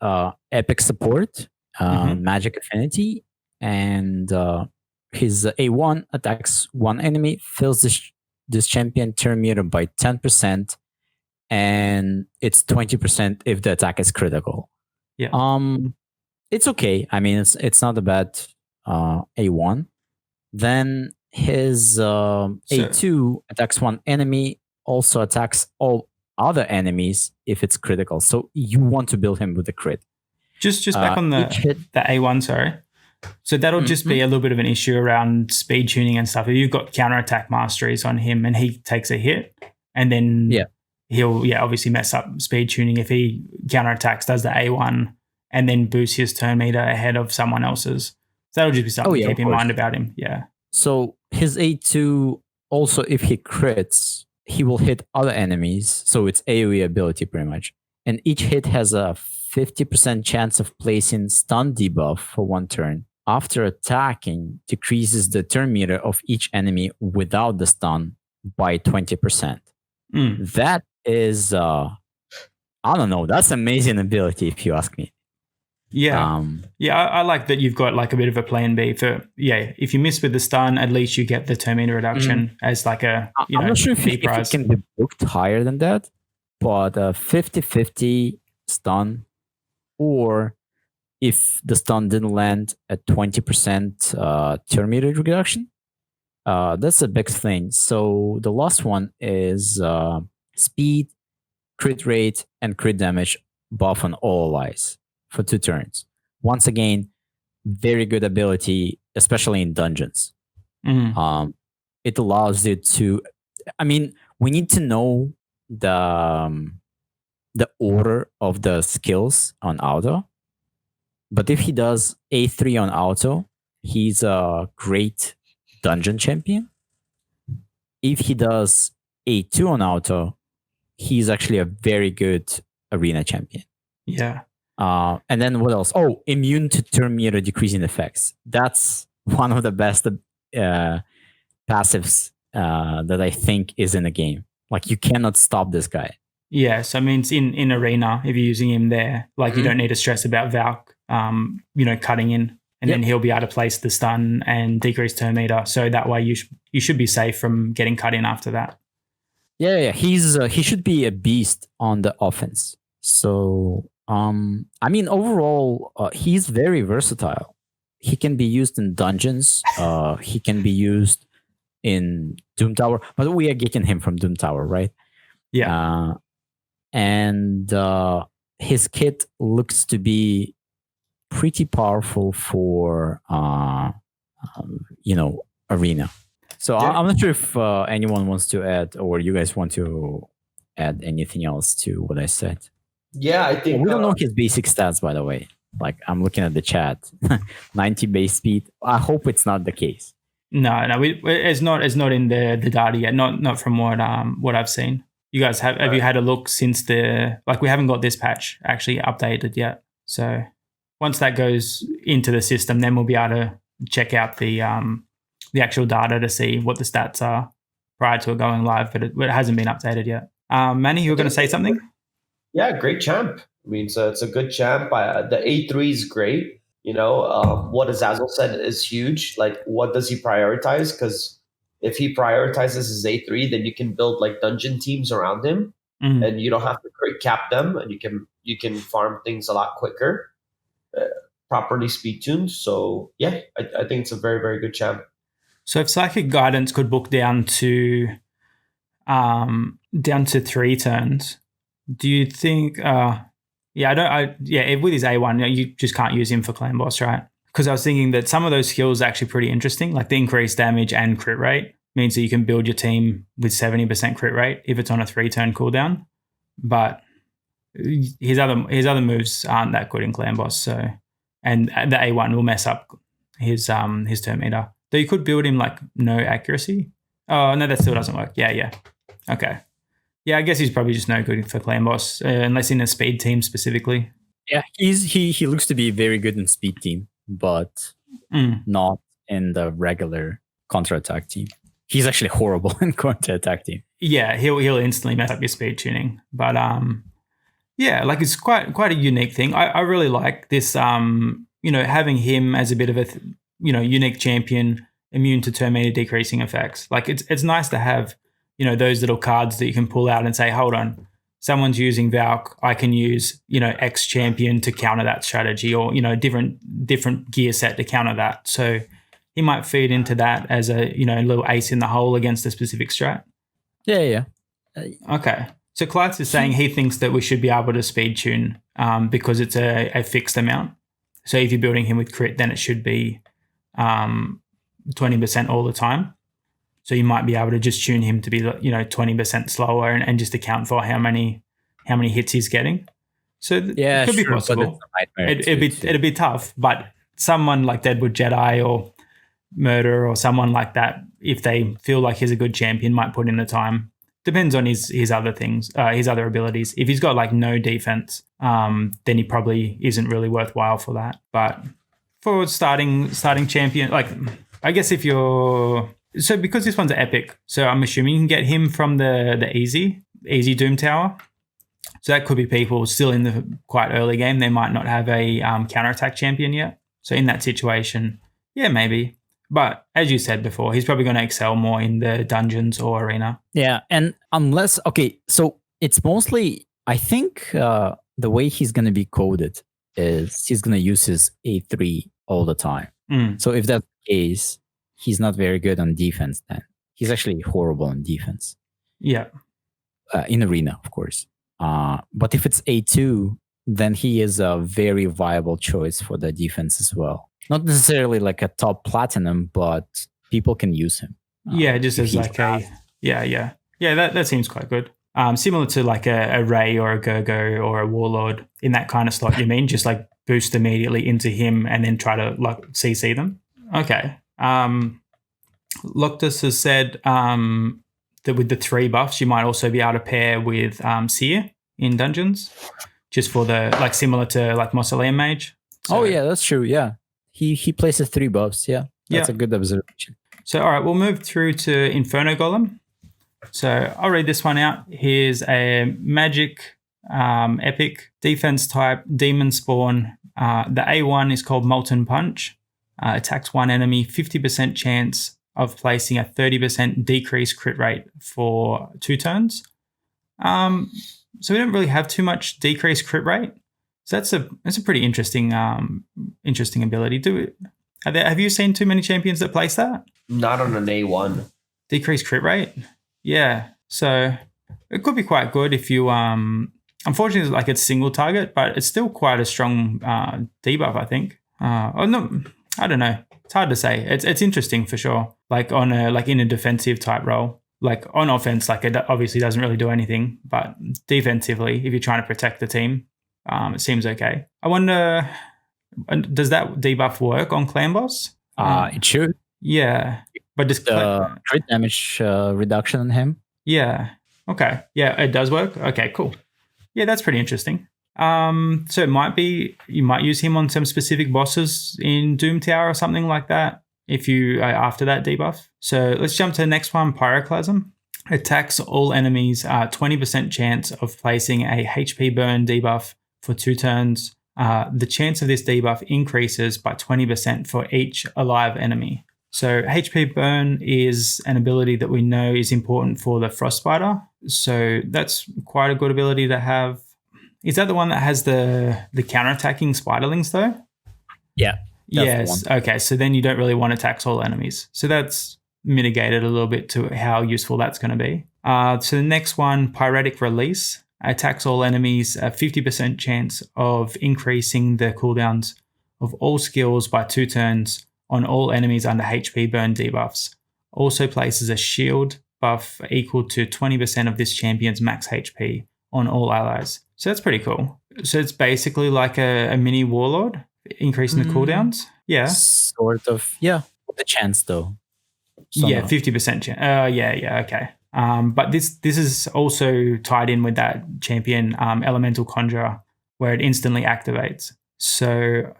epic support, magic affinity, and his A1 attacks one enemy, fills this champion turn meter by 10%, and it's 20% if the attack is critical.
Yeah.
It's okay. I mean, it's not a bad A1. Then his A2 attacks one enemy, also attacks all other enemies if it's critical. So you want to build him with a crit.
Just back on the A1, sorry. So that'll just be a little bit of an issue around speed tuning and stuff. If you've got counterattack masteries on him and he takes a hit, and then he'll obviously mess up speed tuning if he counterattacks, does the A1, and then boosts his turn meter ahead of someone else's. So that'll just be something to keep in mind about him. Yeah.
So his A2, also if he crits, he will hit other enemies. So it's AoE ability pretty much. And each hit has a 50% chance of placing stun debuff for one turn. After attacking, decreases the turn meter of each enemy without the stun by 20%. That is, I don't know, that's amazing ability if you ask me.
Yeah. I like that you've got like a bit of a plan B for, if you miss with the stun, at least you get the turn meter reduction as like a,
I'm not sure if it
prize.
can be booked higher than that, but 50-50 stun, or if the stun didn't land at 20% turn meter reduction, that's a big thing. So the last one is speed, crit rate, and crit damage buff on all allies for 2 turns. Once again, very good ability, especially in dungeons. It allows you to, I mean, we need to know the order of the skills on auto. But if he does A3 on auto, he's a great dungeon champion. If he does A2 on auto, he's actually a very good arena champion.
Yeah.
And then what else? Oh, immune to turn meter decreasing effects. That's one of the best passives that I think is in the game. Like, you cannot stop this guy.
Yes, I mean, it's in arena, if you're using him there, like you don't need to stress about Valk, cutting in, and then he'll be able to place the stun and decrease turn meter. So that way you should be safe from getting cut in after that.
Yeah. He should be a beast on the offense. So, I mean, overall, he's very versatile. He can be used in dungeons. He can be used in Doom Tower, but we are getting him from Doom Tower, right?
Yeah.
And his kit looks to be pretty powerful for arena. So I'm not sure if anyone wants to add, or you guys want to add anything else to what I said.
Yeah, I think
we don't know his basic stats, by the way. Like, I'm looking at the chat, 90 base speed. I hope it's not the case.
No, it's not in the data yet. Not from what I've seen. You guys have you had a look since we haven't got this patch actually updated yet. So once that goes into the system, then we'll be able to check out the actual data to see what the stats are prior to it going live, but it hasn't been updated yet. Manny, you were going to say something?
Yeah, great champ. I mean, so it's a good champ. The A3 is great. What Azazzell said is huge. Like, what does he prioritize? Because if he prioritizes his A3, then you can build like dungeon teams around him, and you don't have to cap them, and you can farm things a lot quicker, properly speed tuned. So yeah, I think it's a very, very good champ.
So if Psychic Guidance could book down to 3 turns, do you think? With his A1, you just can't use him for clan boss, right? Because I was thinking that some of those skills are actually pretty interesting, like the increased damage and crit rate means that you can build your team with 70% crit rate if it's on a 3-turn cooldown. But his other moves aren't that good in clan boss, so and the A1 will mess up his turn meter. Though you could build him like no accuracy. Oh no, that still doesn't work. Yeah. Okay. Yeah, I guess he's probably just no good for clan boss, unless in a speed team specifically.
Yeah, he looks to be very good in speed team, but not in the regular counter-attack team. He's actually horrible in counter-attack team.
Yeah, he'll instantly mess up your speed tuning. But like it's quite a unique thing. I really like this. Having him as a bit of a unique champion, immune to turn meter decreasing effects. Like it's nice to have those little cards that you can pull out and say, hold on, someone's using Valk, I can use X champion to counter that strategy, or different gear set to counter that. So he might feed into that as a little ace in the hole against a specific strat.
Yeah.
Okay. So Kleitz is saying he thinks that we should be able to speed tune because it's a fixed amount. So if you're building him with crit, then it should be 20% all the time. So you might be able to just tune him to be 20% slower and just account for how many hits he's getting. So it could be possible. It'd be tough, but someone like Deadwood Jedi or Murder or someone like that, if they feel like he's a good champion, might put in the time. Depends on his other things, his other abilities. If he's got like no defense, then he probably isn't really worthwhile for that. But for starting champion, like I guess if you're because this one's epic, so I'm assuming you can get him from the easy Doom Tower. So that could be people still in the quite early game. They might not have a counterattack champion yet. So in that situation, yeah, maybe. But as you said before, he's probably going to excel more in the dungeons or arena.
Yeah, and unless so it's mostly I think the way he's going to be coded is he's going to use his A3 all the time. So if that's the case, he's not very good on defense. Then he's actually horrible on defense.
Yeah,
in arena, of course. But if it's A2, then he is a very viable choice for the defense as well. Not necessarily like a top platinum, but people can use him.
Yeah, just as like a yeah. That seems quite good. Similar to like a Ray or a Gurgo or a Warlord in that kind of slot. You mean just like boost immediately into him and then try to like CC them? Okay. Loctus has said that with the 3 buffs, you might also be able to pair with Seer in dungeons, just for the like similar to like Mausoleum Mage. So,
oh yeah, that's true. Yeah, he places 3 buffs. Yeah, that's a good observation.
So all right, we'll move through to Inferno Golem. So I'll read this one out. Here's a magic epic defense type demon spawn. The A1 is called Molten Punch. Attacks one enemy, 50% chance of placing a 30% decreased crit rate for 2 turns. So we don't really have too much decreased crit rate. So that's a pretty interesting ability. Have you seen too many champions that place that?
Not on an A1.
Decreased crit rate? Yeah. So it could be quite good if you unfortunately like it's single target, but it's still quite a strong debuff, I think. Or no, I don't know. It's hard to say. It's interesting for sure. Like in a defensive type role. Like on offense, like it obviously doesn't really do anything, but defensively, if you're trying to protect the team, it seems okay. I wonder, does that debuff work on Clan Boss?
It should.
Yeah, but just
crit damage reduction on him.
Yeah. Okay. Yeah, it does work. Okay, cool. Yeah, that's pretty interesting. So it might be you might use him on some specific bosses in Doom Tower or something like that. If you after that debuff. So let's jump to the next one, Pyroclasm. Attacks all enemies, 20% chance of placing a HP burn debuff for 2 turns. The chance of this debuff increases by 20% for each alive enemy. So HP burn is an ability that we know is important for the Frostbiter. So that's quite a good ability to have. Is that the one that has the counterattacking spiderlings though?
Yeah.
Yes. Okay. So then you don't really want to tax all enemies. So that's mitigated a little bit to how useful that's going to be. So the next one, Pyretic Release, attacks all enemies, a 50% chance of increasing the cooldowns of all skills by 2 turns on all enemies under HP burn debuffs. Also places a shield buff equal to 20% of this champion's max HP on all allies. So that's pretty cool. So it's basically like a mini Warlord. Increasing the cooldowns? Yeah.
Sort of. Yeah. The chance though.
Yeah, 50% chance. Yeah, okay. But this is also tied in with that champion Elemental Conjurer where it instantly activates. So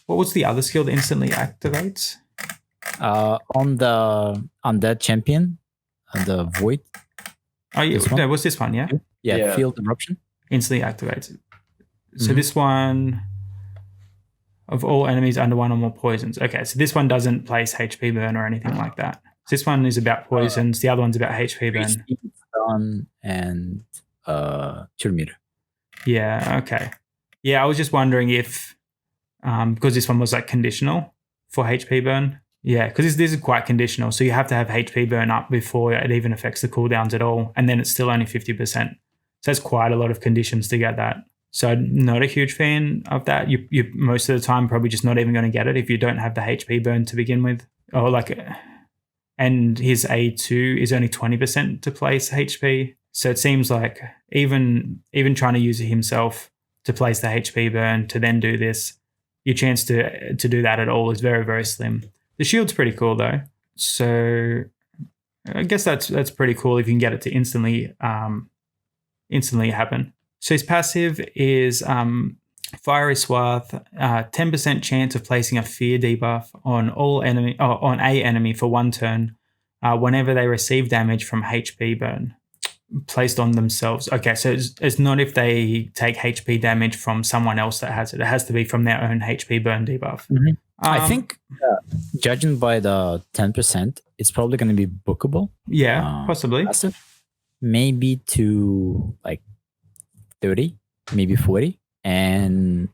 what was the other skill that instantly activates?
On that champion, the Void.
Oh yeah, no, what's this one?
Yeah. Field Eruption. Instantly
activates. So this one of all enemies under 1 or more poisons. Okay, so this one doesn't place HP burn or anything like that. So this one is about poisons. The other one's about HP burn.
Stun and 2 meter.
Yeah. Okay. Yeah, I was just wondering if because this one was like conditional for HP burn. Yeah, because this is quite conditional. So you have to have HP burn up before it even affects the cooldowns at all, and then it's still only 50%. So that's quite a lot of conditions to get that. So not a huge fan of that. You most of the time probably just not even going to get it if you don't have the HP burn to begin with. Or and his A2 is only 20% to place HP. So it seems like even trying to use it himself to place the HP burn to then do this, your chance to do that at all is very, very slim. The shield's pretty cool though. So I guess that's pretty cool if you can get it to instantly happen. So his passive is Fiery Swath, 10% chance of placing a fear debuff on a enemy for 1 turn whenever they receive damage from HP burn. placed on themselves. Okay, so it's not if they take HP damage from someone else that has it. It has to be from their own HP burn debuff.
Mhm. I think, judging by the 10%, it's probably going to be bookable.
Yeah, possibly.
Passive. Maybe to like 30, maybe 40. And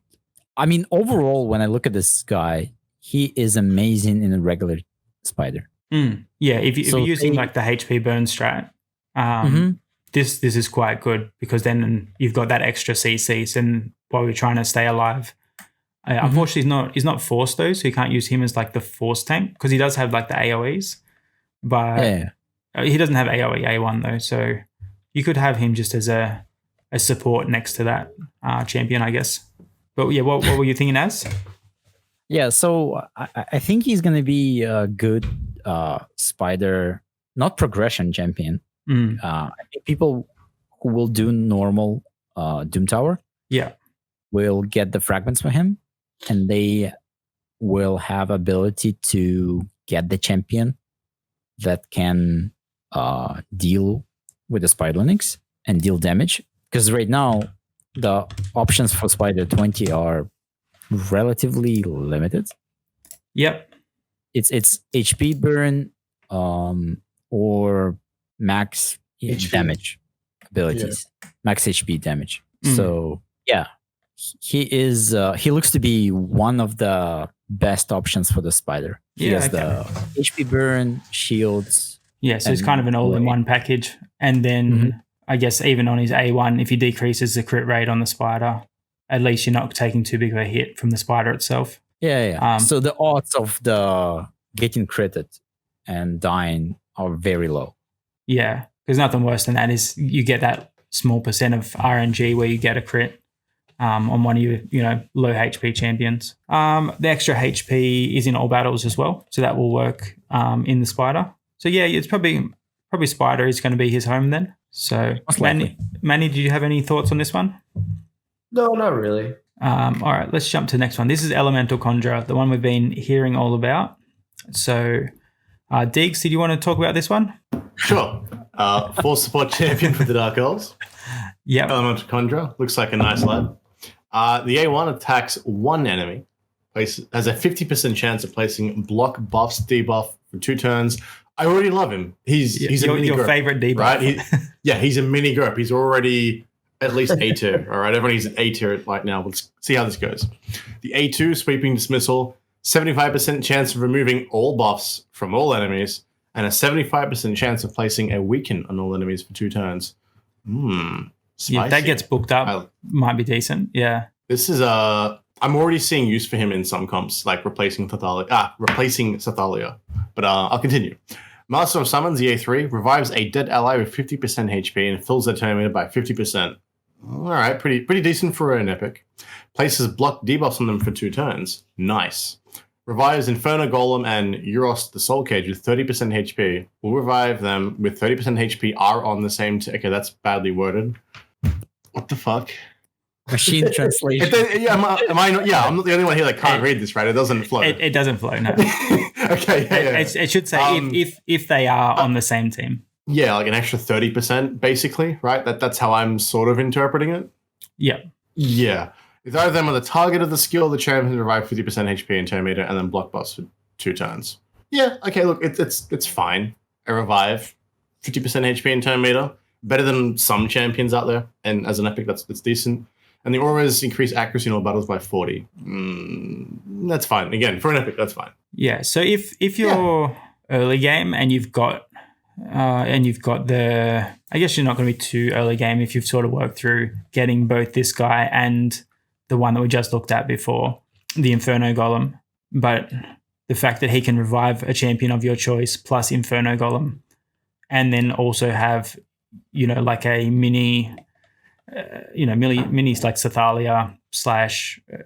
I mean, overall, when I look at this guy, he is amazing in a regular spider.
Yeah, if you're using like the HP burn strat, this is quite good because then you've got that extra CC. So while you're trying to stay alive, unfortunately, he's not forced though, so you can't use him as like the force tank because he does have like the AOEs, but he doesn't have AOE A1 though. So you could have him just as a support next to that champion, I guess. But yeah, what were you thinking as?
Yeah, so I think he's going to be a good spider, not progression champion. I think people who will do normal Doom Tower will get the fragments for him, and they will have ability to get the champion that can deal with the Spider Linux and deal damage. Because right now, the options for Spider 20 are relatively limited.
Yep.
It's HP burn or max damage abilities. Max HP damage. So yeah, he looks to be one of the best options for the spider. He has the HP burn, shields.
Yeah, so it's kind of an all-in-one package. And then I guess even on his A1, if he decreases the crit rate on the spider, at least you're not taking too big of a hit from the spider itself.
Yeah. So the odds of the getting critted and dying are very low.
Yeah, because nothing worse than that is you get that small percent of RNG where you get a crit on one of your low HP champions. The extra HP is in all battles as well, so that will work in the spider. So yeah, it's probably spider is going to be his home then. So Manny, do you have any thoughts on this one?
No, not really.
All right, let's jump to the next one. This is Elemental Conjurer, the one we've been hearing all about. So, Deages, did you want to talk about this one?
Sure. Force support champion for the Dark Elves.
Yep.
Elemental Conjurer. Looks like a nice lad. The A1 attacks one enemy. Has a 50% chance of placing block buffs debuff for 2 turns. I already love him. He's a mini
your
grip,
favorite debuff.
Right? He's a mini grip. He's already at least A tier. All right, everybody's at A tier right now. Let's see how this goes. The A2 sweeping dismissal, 75% chance of removing all buffs from all enemies, and a 75% chance of placing a weaken on all enemies for 2 turns. Spicy.
Yeah, that gets booked up. Might be decent. Yeah.
This is I'm already seeing use for him in some comps, like replacing Sathalia. But I'll continue. Master of Summons, the A3, revives a dead ally with 50% HP and fills their turn meter by 50%. All right, pretty decent for an epic. Places block debuffs on them for 2 turns. Nice. Revives Inferno Golem and Euros the Soul Cage with 30% HP. Will revive them with 30% HP are on the same... okay, that's badly worded. What the fuck?
Machine translation.
I'm not the only one here that can't read this, right? It doesn't flow.
It doesn't flow, no.
Okay, yeah.
It should say if they are on the same team.
Yeah, like an extra 30%, basically, right? That's how I'm sort of interpreting it.
Yeah.
Yeah. If either of them are the target of the skill, the champion revive 50% HP in turn meter and then block buffs for 2 turns. Yeah, okay, look, it's fine. A revive, 50% HP in turn meter. Better than some champions out there. And as an epic, that's decent. And the auras increase accuracy in all battles by 40. That's fine. Again, for an epic, that's fine.
Yeah. So if you're early game and you've got the, I guess you're not going to be too early game if you've sort of worked through getting both this guy and the one that we just looked at before, the Inferno Golem. But the fact that he can revive a champion of your choice plus Inferno Golem, and then also have, like a mini like Sathalia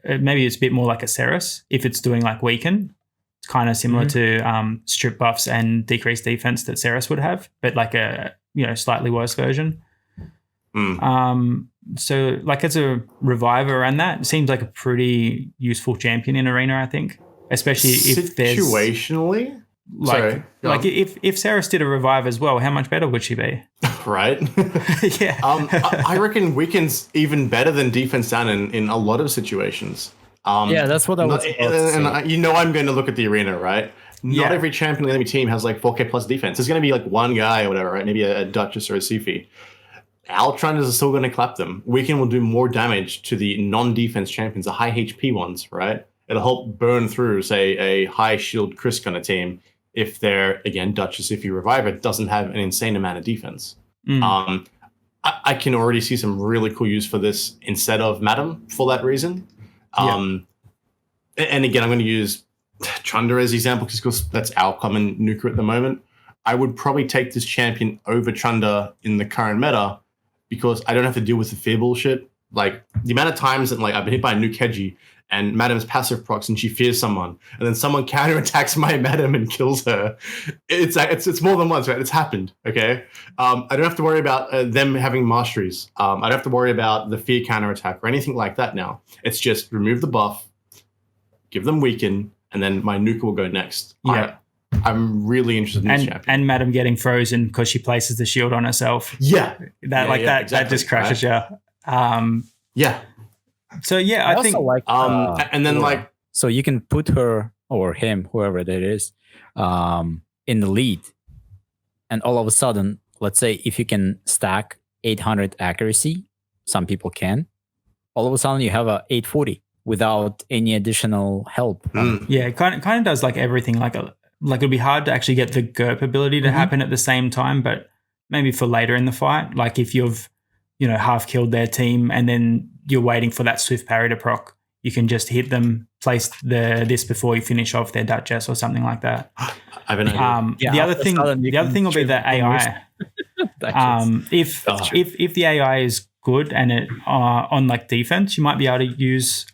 / maybe it's a bit more like a Ceres if it's doing like weaken. It's kind of similar to strip buffs and decreased defense that Ceres would have, but like a slightly worse version. So like as a reviver and that, it seems like a pretty useful champion in Arena, I think, especially if there's
situationally.
If Ceres did a revive as well, how much better would she be?
right?
Yeah.
I reckon Weaken's even better than defense down in a lot of situations.
Yeah, that's what I was about to say.
I'm going to look at the arena, right? Not
Yeah.
every champion in the enemy team has like 4K plus defense. There's going to be like one guy or whatever, right? Maybe a Duchess or a Sufi. Our Trunders are still going to clap them. Weaken will do more damage to the non-defense champions, the high HP ones, right? It'll help burn through, say, a high shield Chris kind of team if they're, again, Duchess, if you revive it, doesn't have an insane amount of defense. I can already see some really cool use for this instead of Madam for that reason. And again, I'm going to use Chunder as the example because that's our common nuker at the moment. I would probably take this champion over Chunder in the current meta because I don't have to deal with the fear bullshit. Like the amount of times that like I've been hit by a nuke Hedgie and Madam's passive procs and she fears someone, and then someone counterattacks my Madam and kills her. It's more than once, right? It's happened. Okay, I don't have to worry about them having masteries. I don't have to worry about the fear counterattack or anything like that now. It's just remove the buff, give them weaken, and then my nuke will go next.
Yeah.
I'm really interested in this champion.
And Madam getting frozen because she places the shield on herself.
Yeah.
That just crashes you.
Yeah.
So yeah, I think
also like
and then like
so you can put her or him, whoever that is, in the lead, and all of a sudden, let's say if you can stack 800 accuracy, some people can. All of a sudden, you have a 840 without any additional help.
Yeah, it kind of does like everything. Like it'll be hard to actually get the GURP ability to happen at the same time, but maybe for later in the fight, like if you've half killed their team and then you're waiting for that swift parry to proc, you can just hit them, place this before you finish off their Duchess or something like that.
I have an idea.
The other thing will be the AI. If the AI is good and it on like defense, you might be able to use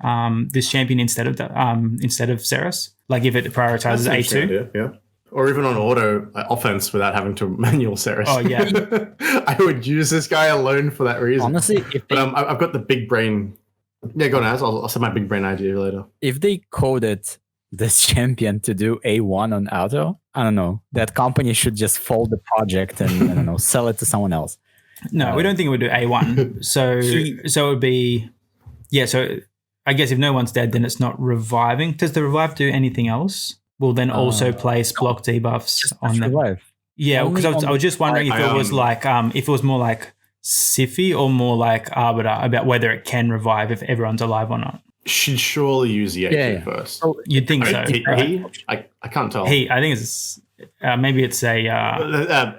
this champion instead of Ceres. Like if it prioritizes A2.
Yeah. Or even on auto offense without having to manual Ceres.
Oh yeah,
I would use this guy alone for that reason.
Honestly,
I've got the big brain. Yeah, go on, Az. I'll say my big brain idea later.
If they coded this champion to do A1 on auto, I don't know. That company should just fold the project and I don't know, sell it to someone else.
No, we don't think it would do A1. So it would be So I guess if no one's dead, then it's not reviving. Does the revive do anything else? We'll then also place block debuffs on them.
Revive.
Yeah, because I was just wondering if it was like if it was more like Siffy or more like Arbiter about whether it can revive if everyone's alive or not.
Should surely use the A2 first.
Oh, you'd think so.
I can't tell.
I think it's maybe it's a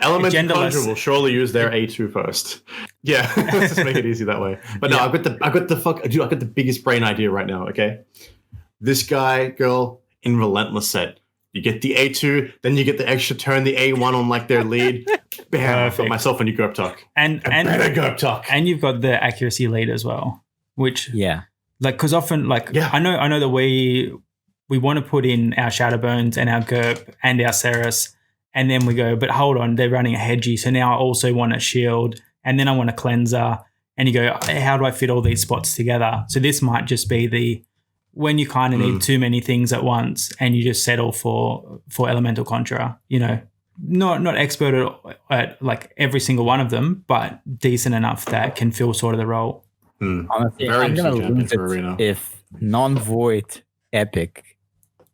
Elemental Conjure will surely use their A2 first. Yeah, let's just make it easy that way. But no, I've got the biggest brain idea right now. Okay, this guy, girl. In Relentless set, you get the A2, then you get the extra turn, the A1 on like their lead. Bam! I've got myself a new GURP talk.
And
GURP talk.
And you've got the accuracy lead as well, which
like
because often I know that we want to put in our Shadowbones and our GURP and our Ceres, and then we go, but hold on, they're running a Hedgie, so now I also want a shield, and then I want a cleanser, and you go, how do I fit all these spots together? So this might just be when you kind of need too many things at once and you just settle for Elemental Conjurer, not expert at like every single one of them, but decent enough that can fill sort of the role.
Honestly, I'm going to lose it if non-void Epic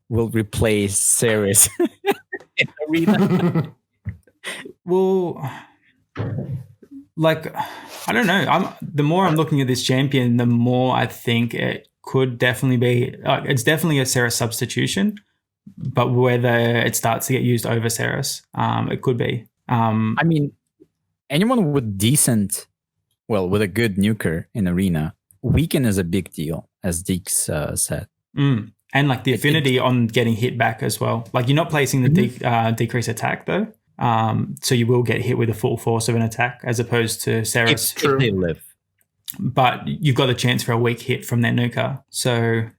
will replace Ceres in Arena.
Well, like, I don't know. The more I'm looking at this champion, the more I think it could definitely be it's definitely a Ceres substitution, but whether it starts to get used over Ceres, it could be.
I mean, anyone with with a good nuker in Arena, weaken is a big deal, as Deeks said.
And like the affinity on getting hit back as well. Like you're not placing the decrease attack though, so you will get hit with the full force of an attack as opposed to Ceres.
If they live.
But you've got the chance for a weak hit from their nuker. So, a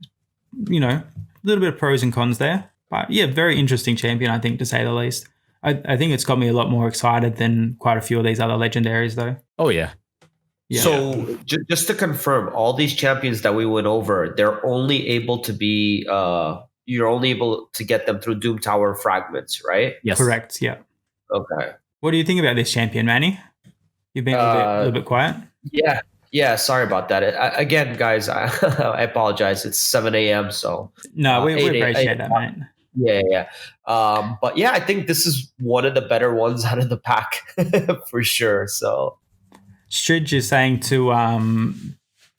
little bit of pros and cons there. But yeah, very interesting champion, I think, to say the least. I think it's got me a lot more excited than quite a few of these other legendaries, though.
Oh, yeah.
So just to confirm, all these champions that we went over, they're only able to be, you're only able to get them through Doom Tower fragments, right?
Yes.
Correct, yeah.
Okay.
What do you think about this champion, Manny? You've been a little bit quiet.
Yeah. Sorry about that. Again, guys, I apologize. It's 7 a.m. So
No, we appreciate that, mate.
Yeah. But yeah, I think this is one of the better ones out of the pack for sure. So
Stridge is saying to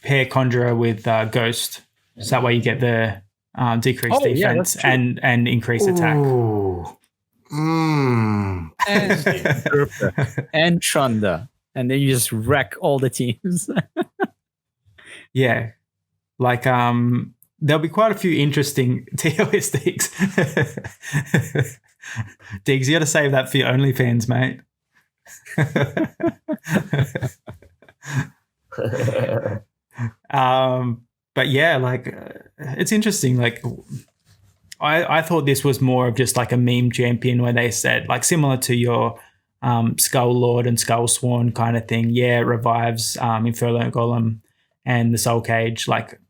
pair Conjurer with Ghost, so that way you get the decreased defense and increase attack.
And Trunda. And then you just wreck all the teams.
Yeah. Like there'll be quite a few interesting TOS digs. Diggs, you got to save that for your OnlyFans, mate. But yeah, like it's interesting. Like I thought this was more of just like a meme champion where they said, like, similar to your Skull Lord and Skull Sworn kind of thing. Yeah, it revives Inferno Golem and the Soul Cage. Like,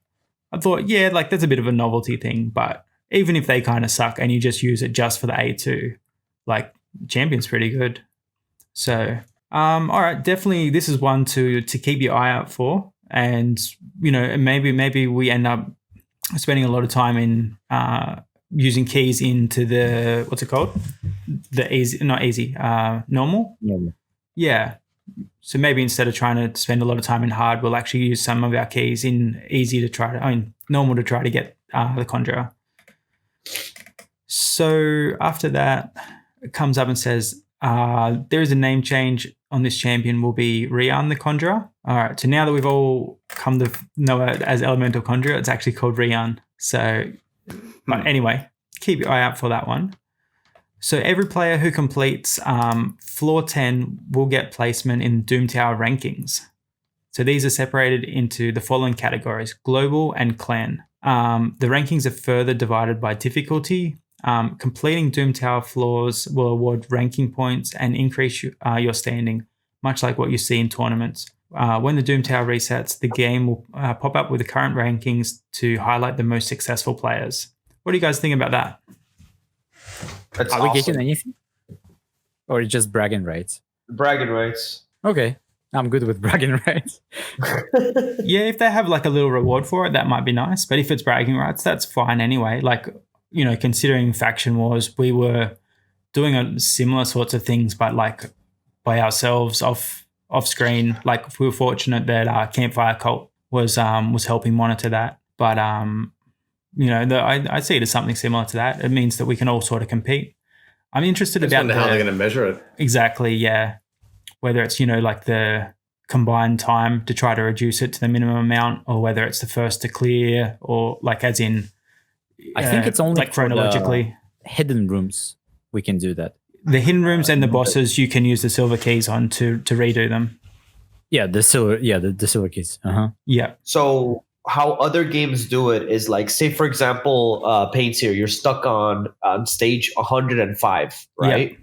I thought, yeah, like that's a bit of a novelty thing. But even if they kind of suck and you just use it just for the A2, like, champion's pretty good. So, all right, definitely this is one to keep your eye out for. And, you know, maybe we end up spending a lot of time in using keys into the, what's it called? The easy, not easy, normal?
Normal.
Yeah. So maybe instead of trying to spend a lot of time in hard, we'll actually use some of our keys in easy to try to, normal to try to get the Conjurer. So after that, it comes up and says, there is a name change on this champion, will be Rian the Conjurer. All right, so now that we've all come to know it as Elemental Conjurer, it's actually called Rian. So, but anyway, keep your eye out for that one. So every player who completes floor 10 will get placement in Doom Tower rankings. So these are separated into the following categories: global and clan. The rankings are further divided by difficulty. Completing Doom Tower floors will award ranking points and increase your standing, much like what you see in tournaments. When the Doom Tower resets, the game will pop up with the current rankings to highlight the most successful players. What do you guys think about that?
that's
Are we
awesome.
getting anything? Or just bragging rights?
Bragging rights.
Okay. I'm good with bragging rights.
Yeah, if they have like a little reward for it, that might be nice. But if it's bragging rights, that's fine anyway. Like, you know, considering Faction Wars, we were doing similar sorts of things, but like by ourselves off screen. Like, we were fortunate that Campfire Cult was helping monitor that. But you know, I see it as something similar to that. It means that we can all sort of compete. I'm interested about
how they're going to measure it.
Exactly, yeah. Whether it's, you know, like the combined time to try to reduce it to the minimum amount, or whether it's the first to clear, or like as in,
I think it's only
like chronologically.
Hidden rooms we can do that.
The hidden rooms and the bosses, you can use the silver keys on to redo them.
Yeah, the silver keys.
Yeah.
So how other games do it is, like, say for example, PainSeer, you're stuck on stage 105, right?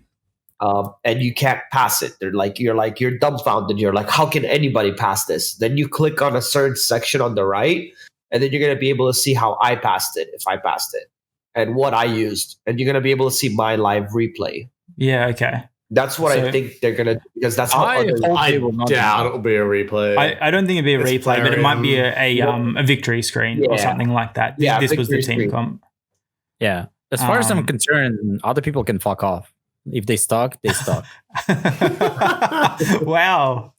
And you can't pass it. You're dumbfounded. You're like, how can anybody pass this? Then you click on a certain section on the right, and then you're going to be able to see how I passed it, if I passed it, and what I used. And you're going to be able to see my live replay.
Yeah, okay.
That's what I think they're going to do, because that's how
I doubt it'll be a replay.
I don't think it'd be a replay, but it might be a victory screen or something like that.
Yeah,
this was the
victory
team
screen.
comp.
Yeah. As far as I'm concerned, other people can fuck off. If they stalk, they stalk.
Wow.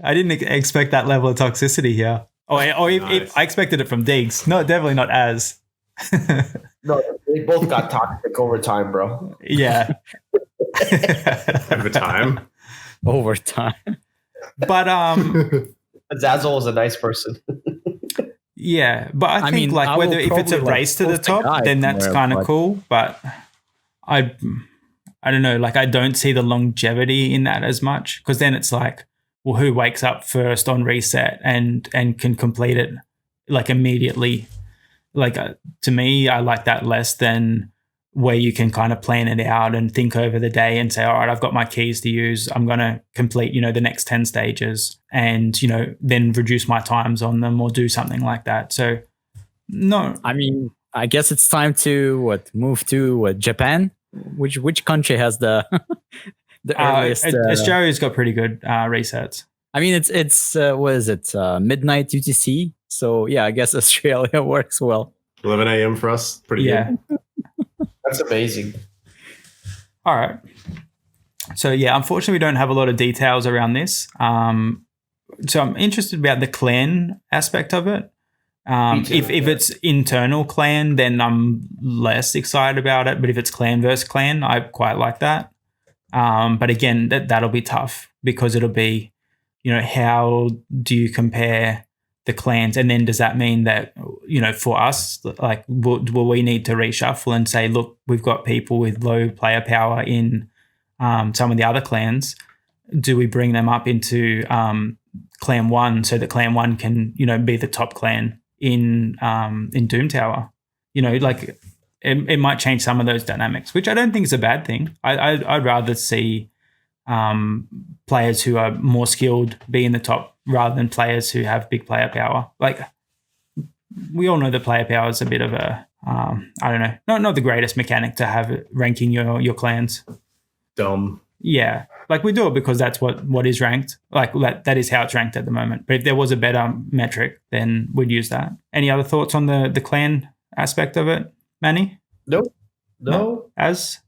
I didn't expect that level of toxicity here. I expected it from Diggs. No, definitely not as.
No, they both got toxic over time, bro.
Yeah.
Over time.
Over time.
But
Azazzell was a nice person.
yeah, but I think
mean,
like
I
whether
will
if it's a
probably,
race to the
post a
top,
guide
then that's
somewhere,
kind of
but-
cool. But I don't know. Like, I don't see the longevity in that as much, because then it's like, well, who wakes up first on reset and can complete it like immediately? Like, to me, I like that less than where you can kind of plan it out and think over the day and say, all right, I've got my keys to use. I'm going to complete, you know, the next 10 stages and, you know, then reduce my times on them or do something like that. So, no.
I mean, I guess it's time to move to Japan. Which country has the The earliest.
Australia's got pretty good resets.
I mean, it's what is it? Midnight UTC. So yeah, I guess Australia works well.
11 a.m. for us. Pretty good.
That's amazing.
All right. So yeah, unfortunately, we don't have a lot of details around this. So I'm interested about the clan aspect of it. If it's internal clan, then I'm less excited about it. But if it's clan versus clan, I quite like that. But again, that'll be tough because it'll be, how do you compare the clans? And then does that mean that, for us, like, will we need to reshuffle and say, look, we've got people with low player power in some of the other clans. Do we bring them up into clan 1 so that clan 1 can, be the top clan in Doom Tower? Like it might change some of those dynamics, which I don't think is a bad thing. I'd rather see players who are more skilled be in the top rather than players who have big player power. Like, we all know that player power is a bit of a, I don't know, not the greatest mechanic to have ranking your clans.
Dumb.
Yeah. Like, we do it because that's what is ranked. Like, that is how it's ranked at the moment. But if there was a better metric, then we'd use that. Any other thoughts on the clan aspect of it, Manny?
No.
As?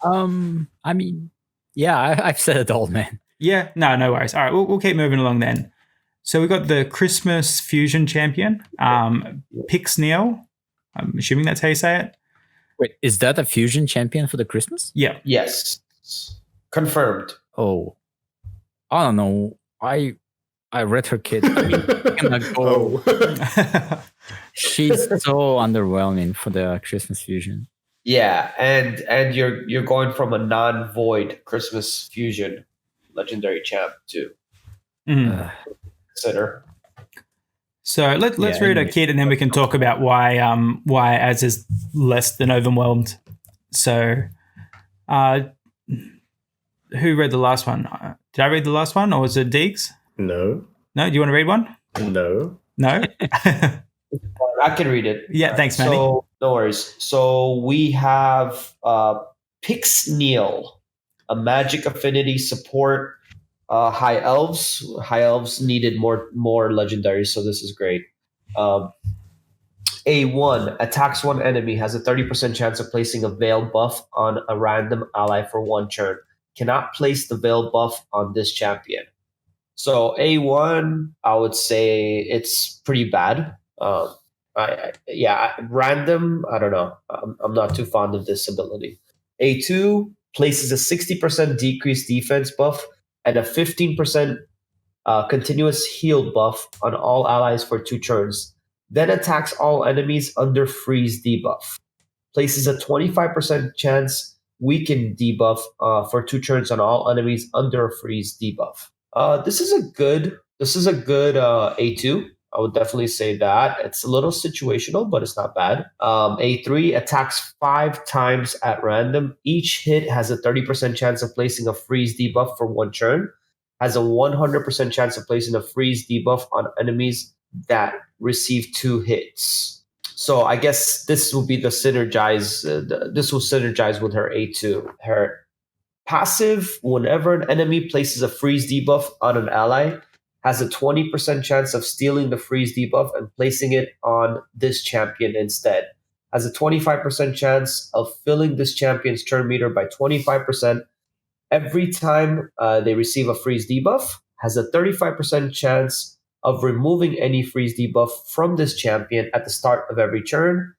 I mean, yeah, I've said it all, man.
Yeah, no worries. All right, we'll keep moving along then. So we've got the Christmas Fusion Champion, Pixneal. I'm assuming that's how you say it.
Wait, is that a Fusion Champion for the Christmas?
Yeah.
Yes. Confirmed.
Oh, I don't know. I read her kit. I mean, cannot go. She's so underwhelming for the Christmas Fusion.
Yeah, and you're going from a non-void Christmas Fusion legendary champ to consider.
So let's read a kit and then we can talk about why Az is less than overwhelmed. So, who read the last one? Did I read the last one, or was it Deages?
No.
No. Do you want to read one?
No.
I can read it.
Yeah, thanks, Manny.
So, no worries. So we have Pixneal, a magic affinity support. High elves. High elves needed more legendaries, so this is great. A1 attacks one enemy, has a 30% chance of placing a veil buff on a random ally for 1 turn. Cannot place the veil buff on this champion. So A1, I would say it's pretty bad. Random, I don't know. I'm not too fond of this ability. A2 places a 60% decreased defense buff and a 15% continuous heal buff on all allies for 2 turns. Then attacks all enemies under freeze debuff. Places a 25% chance weaken debuff for 2 turns on all enemies under a freeze debuff. This is a good A2. I would definitely say that. It's a little situational, but it's not bad. A3 attacks 5 times at random. Each hit has a 30% chance of placing a freeze debuff for 1 turn. Has a 100% chance of placing a freeze debuff on enemies that receive 2 hits. So I guess this will be the synergize. This will synergize with her A2. Her passive, whenever an enemy places a freeze debuff on an ally, has a 20% chance of stealing the freeze debuff and placing it on this champion instead. Has a 25% chance of filling this champion's turn meter by 25% every time they receive a freeze debuff. Has a 35% chance of removing any freeze debuff from this champion at the start of every turn.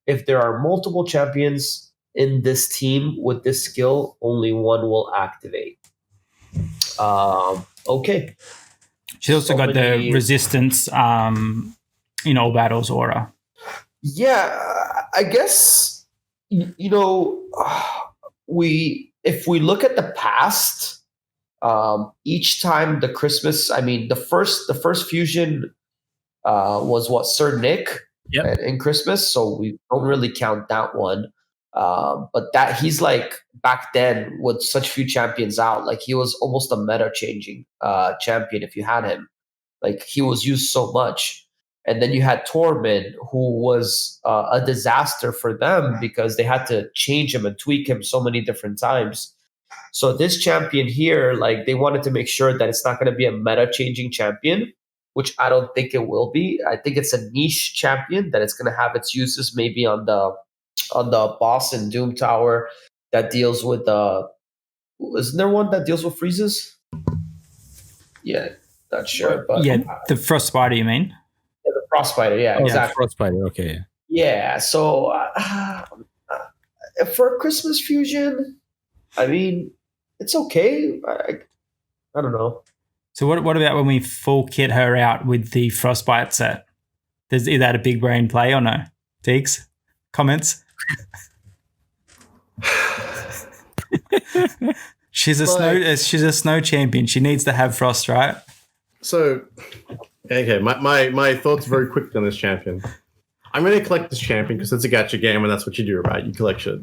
If there are multiple champions in this team with this skill, only one will activate. Okay.
She's also got the resistance in all battles aura.
Yeah, I guess, if we look at the past, each time the Christmas, the first fusion was what, Sir Nick in Christmas, so we don't really count that one. But that he's like, back then with such few champions out, like he was almost a meta changing champion if you had him. Like he was used so much. And then you had Tormund, who was a disaster for them because they had to change him and tweak him so many different times. So this champion here, like they wanted to make sure that it's not going to be a meta-changing champion, which I don't think it will be. I think it's a niche champion that it's going to have its uses maybe on the boss in Doom Tower that deals with isn't there one that deals with freezes? Yeah, not sure, but
Yeah, the Frost Spider, you mean?
yeah, the Frostbiter. Yeah,
Oh,
exactly.
Frostbite. Okay.
Yeah, so for a Christmas fusion, I mean, it's okay. I don't know.
So what about when we full kit her out with the Frostbite set? Is that a big brain play or no? Deeks? Comments? She's a snow champion. She needs to have frost, right?
So, okay, my thoughts very quickly on this champion. I'm going to collect this champion because it's a gacha game and that's what you do, right? You collect shit.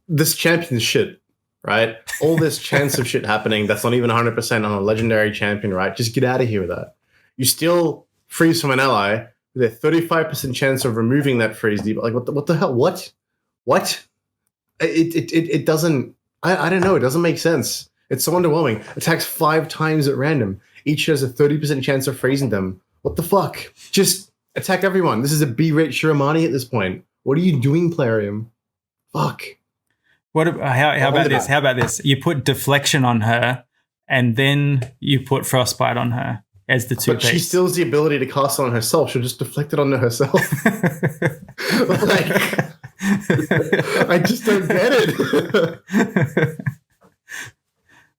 This champion's shit, right? All this chance of shit happening that's not even 100% on a legendary champion, right? Just get out of here with that. You steal freeze from an ally with a 35% chance of removing that freeze. Like, what the hell? What? It doesn't, I don't know. It doesn't make sense. It's so underwhelming. Attacks 5 times at random. Each has a 30% chance of freezing them. What the fuck? Just attack everyone. This is a B-rate Shiramani at this point. What are you doing, Plarium? Fuck.
How about this? How about this? You put deflection on her, and then you put frostbite on her as the two.
But she still has the ability to cast it on herself. She'll just deflect it onto herself. Like, I just don't get it.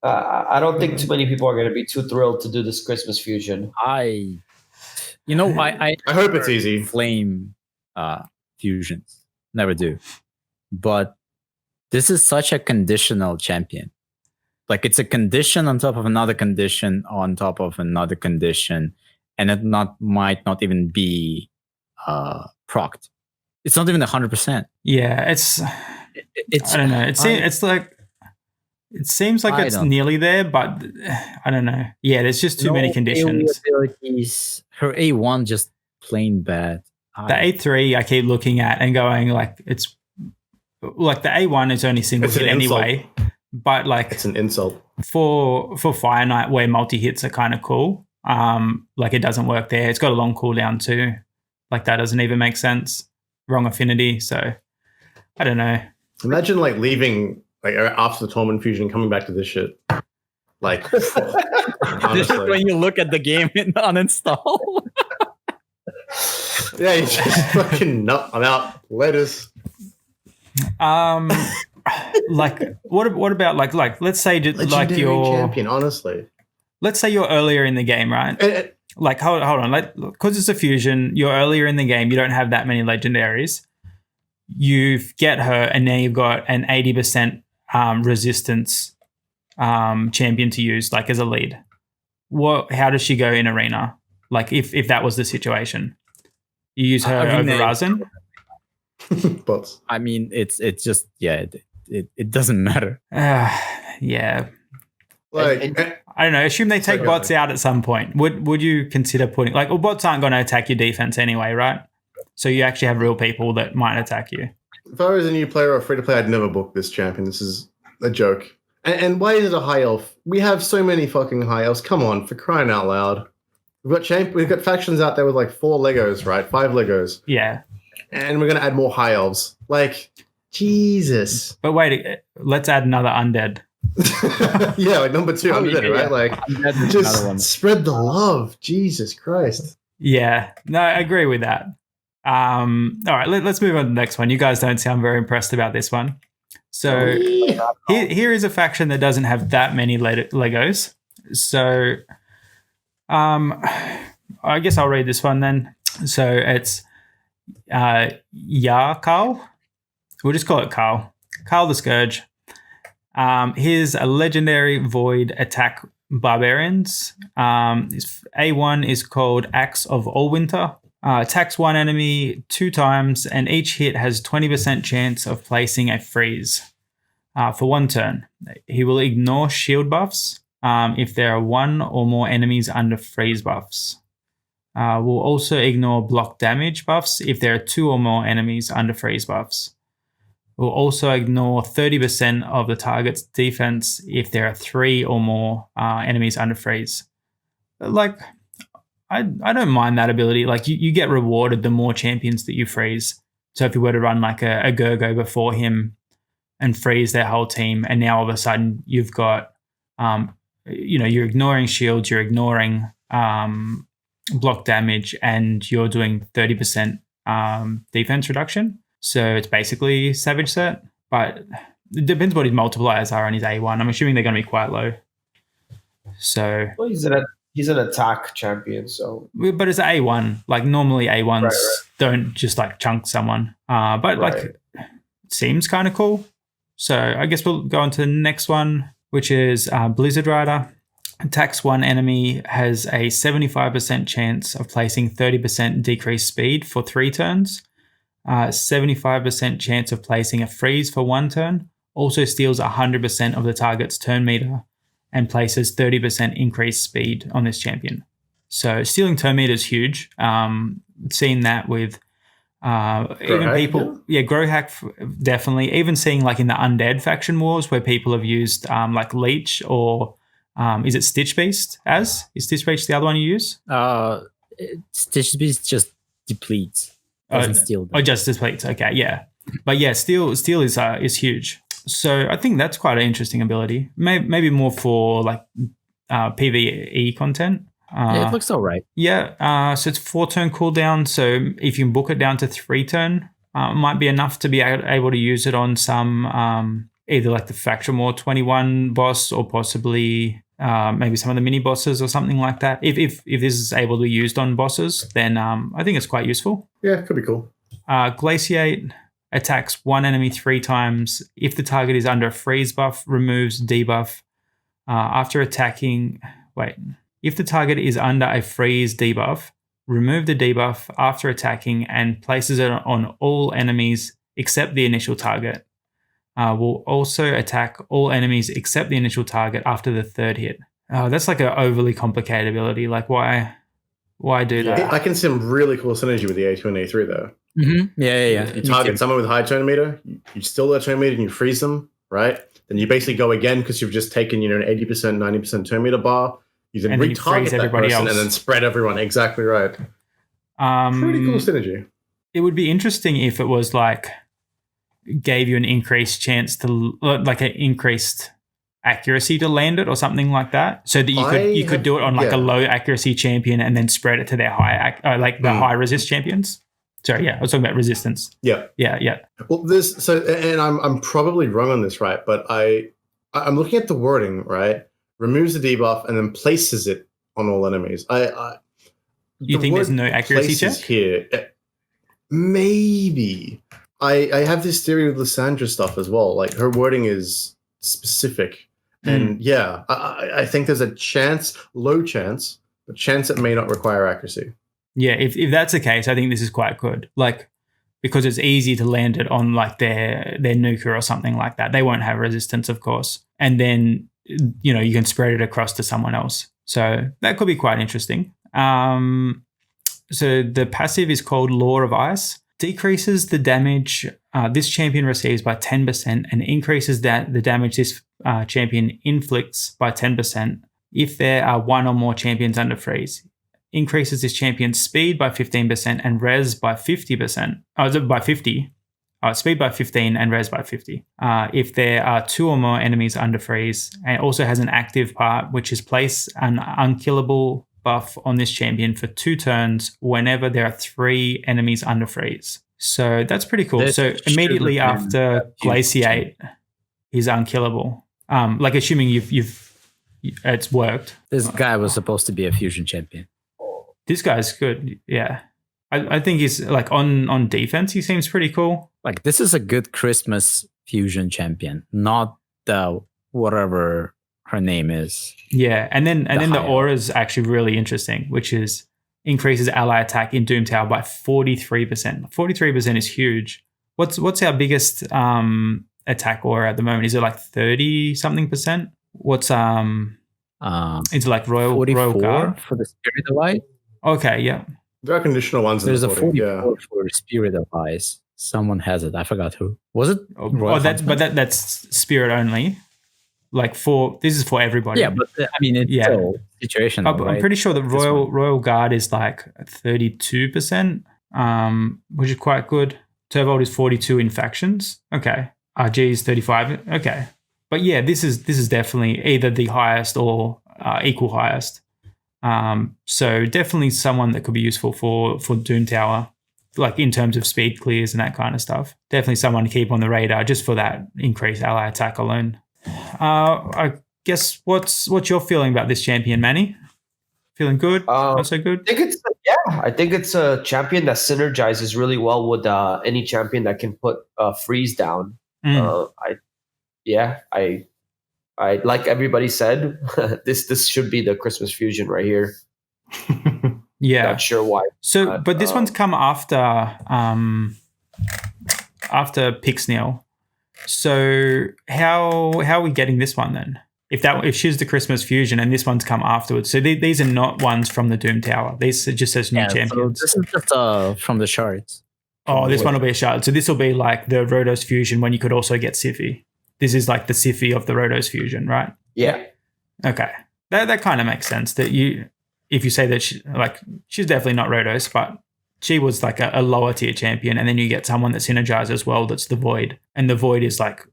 I don't think too many people are going to be too thrilled to do this Christmas fusion.
I
hope it's easy.
Flame fusions. Never do. But this is such a conditional champion. Like it's a condition on top of another condition on top of another condition, and it might not even be procced. It's not even 100%.
Yeah, it's I don't know. It seems like it's nearly there, but I don't know. Yeah, there's just too many conditions.
Abilities. Her A1 just plain bad.
The A3 I keep looking at and going like it's like the A1 is only single hit anyway, but like
it's an insult
for Fire Knight where multi hits are kind of cool. Like it doesn't work there. It's got a long cooldown too. Like that doesn't even make sense. Wrong affinity. So I don't know.
Imagine like leaving like after the Torment fusion, coming back to this shit. Like honestly,
when you look at the game and uninstall.
Yeah, you just fucking no, I'm out. Letters.
Like what about like let's say like your
champion, honestly.
Let's say you're earlier in the game, right? Like hold on, because it's a fusion, you're earlier in the game, you don't have that many legendaries. You get her and now you've got an 80% resistance champion to use like as a lead. How does she go in arena? Like if that was the situation. You use her over Razin?
Bots.
I mean, it's just it doesn't matter.
Yeah.
Like
I don't know. Assume they take bots out at some point. Would you consider putting well, bots aren't going to attack your defense anyway, right? So you actually have real people that might attack you.
If I was a new player or free to play, I'd never book this champion. This is a joke. And why is it a high elf? We have so many fucking high elves. Come on, for crying out loud. We've got factions out there with like 4 Legos, right? 5 Legos.
Yeah.
And we're gonna add more high elves. Like, Jesus.
But wait, let's add another undead.
Yeah, like number 2 undead, right? Like, just spread the love. Jesus Christ.
Yeah. No, I agree with that. All right, let's move on to the next one. You guys don't sound very impressed about this one. So here is a faction that doesn't have that many Legos. So I guess I'll read this one then. So it's Carl. We'll just call it Carl. Carl the Scourge. Here's a legendary void attack barbarians. His A1 is called Axe of Allwinter. Attacks one enemy 2 times, and each hit has 20% chance of placing a freeze for 1 turn. He will ignore shield buffs if there are 1 or more enemies under freeze buffs. Will also ignore block damage buffs if there are 2 or more enemies under freeze buffs. will also ignore 30% of the target's defense if there are 3 or more enemies under freeze. Like, I don't mind that ability. Like, you get rewarded the more champions that you freeze. So if you were to run like a Gurgo before him and freeze their whole team, and now all of a sudden you've got, you're ignoring shields, you're ignoring block damage, and you're doing 30% defense reduction. So it's basically Savage Set, but it depends what his multipliers are on his A1. I'm assuming they're going to be quite low. So
well, he's an attack champion, so.
But it's A1. Like normally A1s don't just like chunk someone. But like it seems kind of cool. So I guess we'll go on to the next one, which is Blizzard Rider. Attacks one enemy, has a 75% chance of placing 30% decreased speed for 3 turns. 75% chance of placing a freeze for 1 turn. Also steals 100% of the target's turn meter and places 30% increased speed on this champion. So stealing turn meter is huge. Seen that with even people, Growhack definitely. Even seeing like in the Undead faction wars where people have used like Leech or is it Stitch Beast? Is Stitch Beast the other one you use?
Stitch Beast just depletes. Doesn't steal them.
Oh, just depletes. Okay, yeah. But yeah, steal is huge. So I think that's quite an interesting ability. Maybe more for like PvE content.
Yeah, it looks all right.
Yeah. So it's 4 turn cooldown. So if you can book it down to 3 turn, might be enough to be able to use it on some either like the Faction War 21 boss or possibly maybe some of the mini bosses or something like that. If this is able to be used on bosses, then I think it's quite useful.
Yeah, it could be cool.
Glaciate attacks one enemy 3 times. If the target is under a freeze buff, removes debuff. After attacking, if the target is under a freeze debuff, remove the debuff after attacking and places it on all enemies except the initial target. Will also attack all enemies except the initial target after the 3rd hit. That's like an overly complicated ability. Like, why do that?
I can see some really cool synergy with the A2 and A3 though.
Mm-hmm. Yeah.
You target someone with high turn meter, you steal their turn meter and you freeze them, right? Then you basically go again because you've just taken an 80%, 90% turn meter bar. You then retarget that person and then spread everyone. Exactly right. Pretty cool synergy.
It would be interesting if it was like gave you an increased chance to like an increased accuracy to land it or something like that, so that you could do it on like a low accuracy champion and then spread it to their high high resist champions. Sorry, I was talking about resistance. Yeah.
Well, I'm probably wrong on this, right? But I'm looking at the wording, right? Removes the debuff and then places it on all enemies.
You think there's no accuracy check
here? Maybe. I have this theory with Lysandra stuff as well. Like her wording is specific, and I think there's a chance, low chance, but chance it may not require accuracy.
Yeah, if that's the case, I think this is quite good. Like, because it's easy to land it on like their nuker or something like that. They won't have resistance, of course, and then you can spread it across to someone else. So that could be quite interesting. So the passive is called Law of Ice. Decreases the damage this champion receives by 10% and increases the damage this champion inflicts by 10% if there are 1 or more champions under freeze. Increases this champion's speed by 15% and res by 50%. By 50. Speed by 15 and res by 50. If there are 2 or more enemies under freeze, and it also has an active part, which is place an unkillable buff on this champion for 2 turns whenever there are 3 enemies under freeze. So that's pretty cool. So immediately after Glaciate, he's unkillable. Like assuming it's worked.
This guy was supposed to be a fusion champion.
This guy's good. Yeah. I think he's like on defense, he seems pretty cool.
Like this is a good Christmas fusion champion, not the whatever her name is.
Yeah, and then the aura is actually really interesting, which is increases ally attack in Doom Tower by 43%. 43% is huge. What's our biggest attack aura at the moment? Is it like 30 something percent? What's into like Royal Guard
for the Spirit of Light?
Okay, yeah.
There are conditional ones.
There's a 44 for Spirit of Ice. Someone has it. I forgot who. Was it?
Oh, that's spirit only. Like this is for everybody.
Yeah, but I mean, it's still situational, right?
I'm pretty sure that Royal Guard is like 32%, which is quite good. Turvold is 42 in factions. Okay. RG is 35. Okay. But yeah, this is definitely either the highest or equal highest. So definitely someone that could be useful for Doom Tower, like in terms of speed clears and that kind of stuff. Definitely someone to keep on the radar just for that increased ally attack alone. I guess what's your feeling about this champion, Manny? Feeling good? Not so good?
I think it's a champion that synergizes really well with any champion that can put freeze down. I like everybody said, this should be the Christmas fusion right here.
Yeah,
not sure why.
So, but this one's come after Pixniel. So how are we getting this one then? If she's the Christmas fusion and this one's come afterwards, so these are not ones from the Doom Tower. These are just as new champions.
So this is just from the shards.
Oh, this one will be a shard. So this will be like the Rhodos fusion when you could also get Siphi. This is like the Siphi of the Rhodos fusion, right?
Yeah.
Okay, that kind of makes sense. That if you say that she's definitely not Rhodos, but she was like a lower tier champion, and then you get someone that synergizes as well. That's the Void, and the Void is like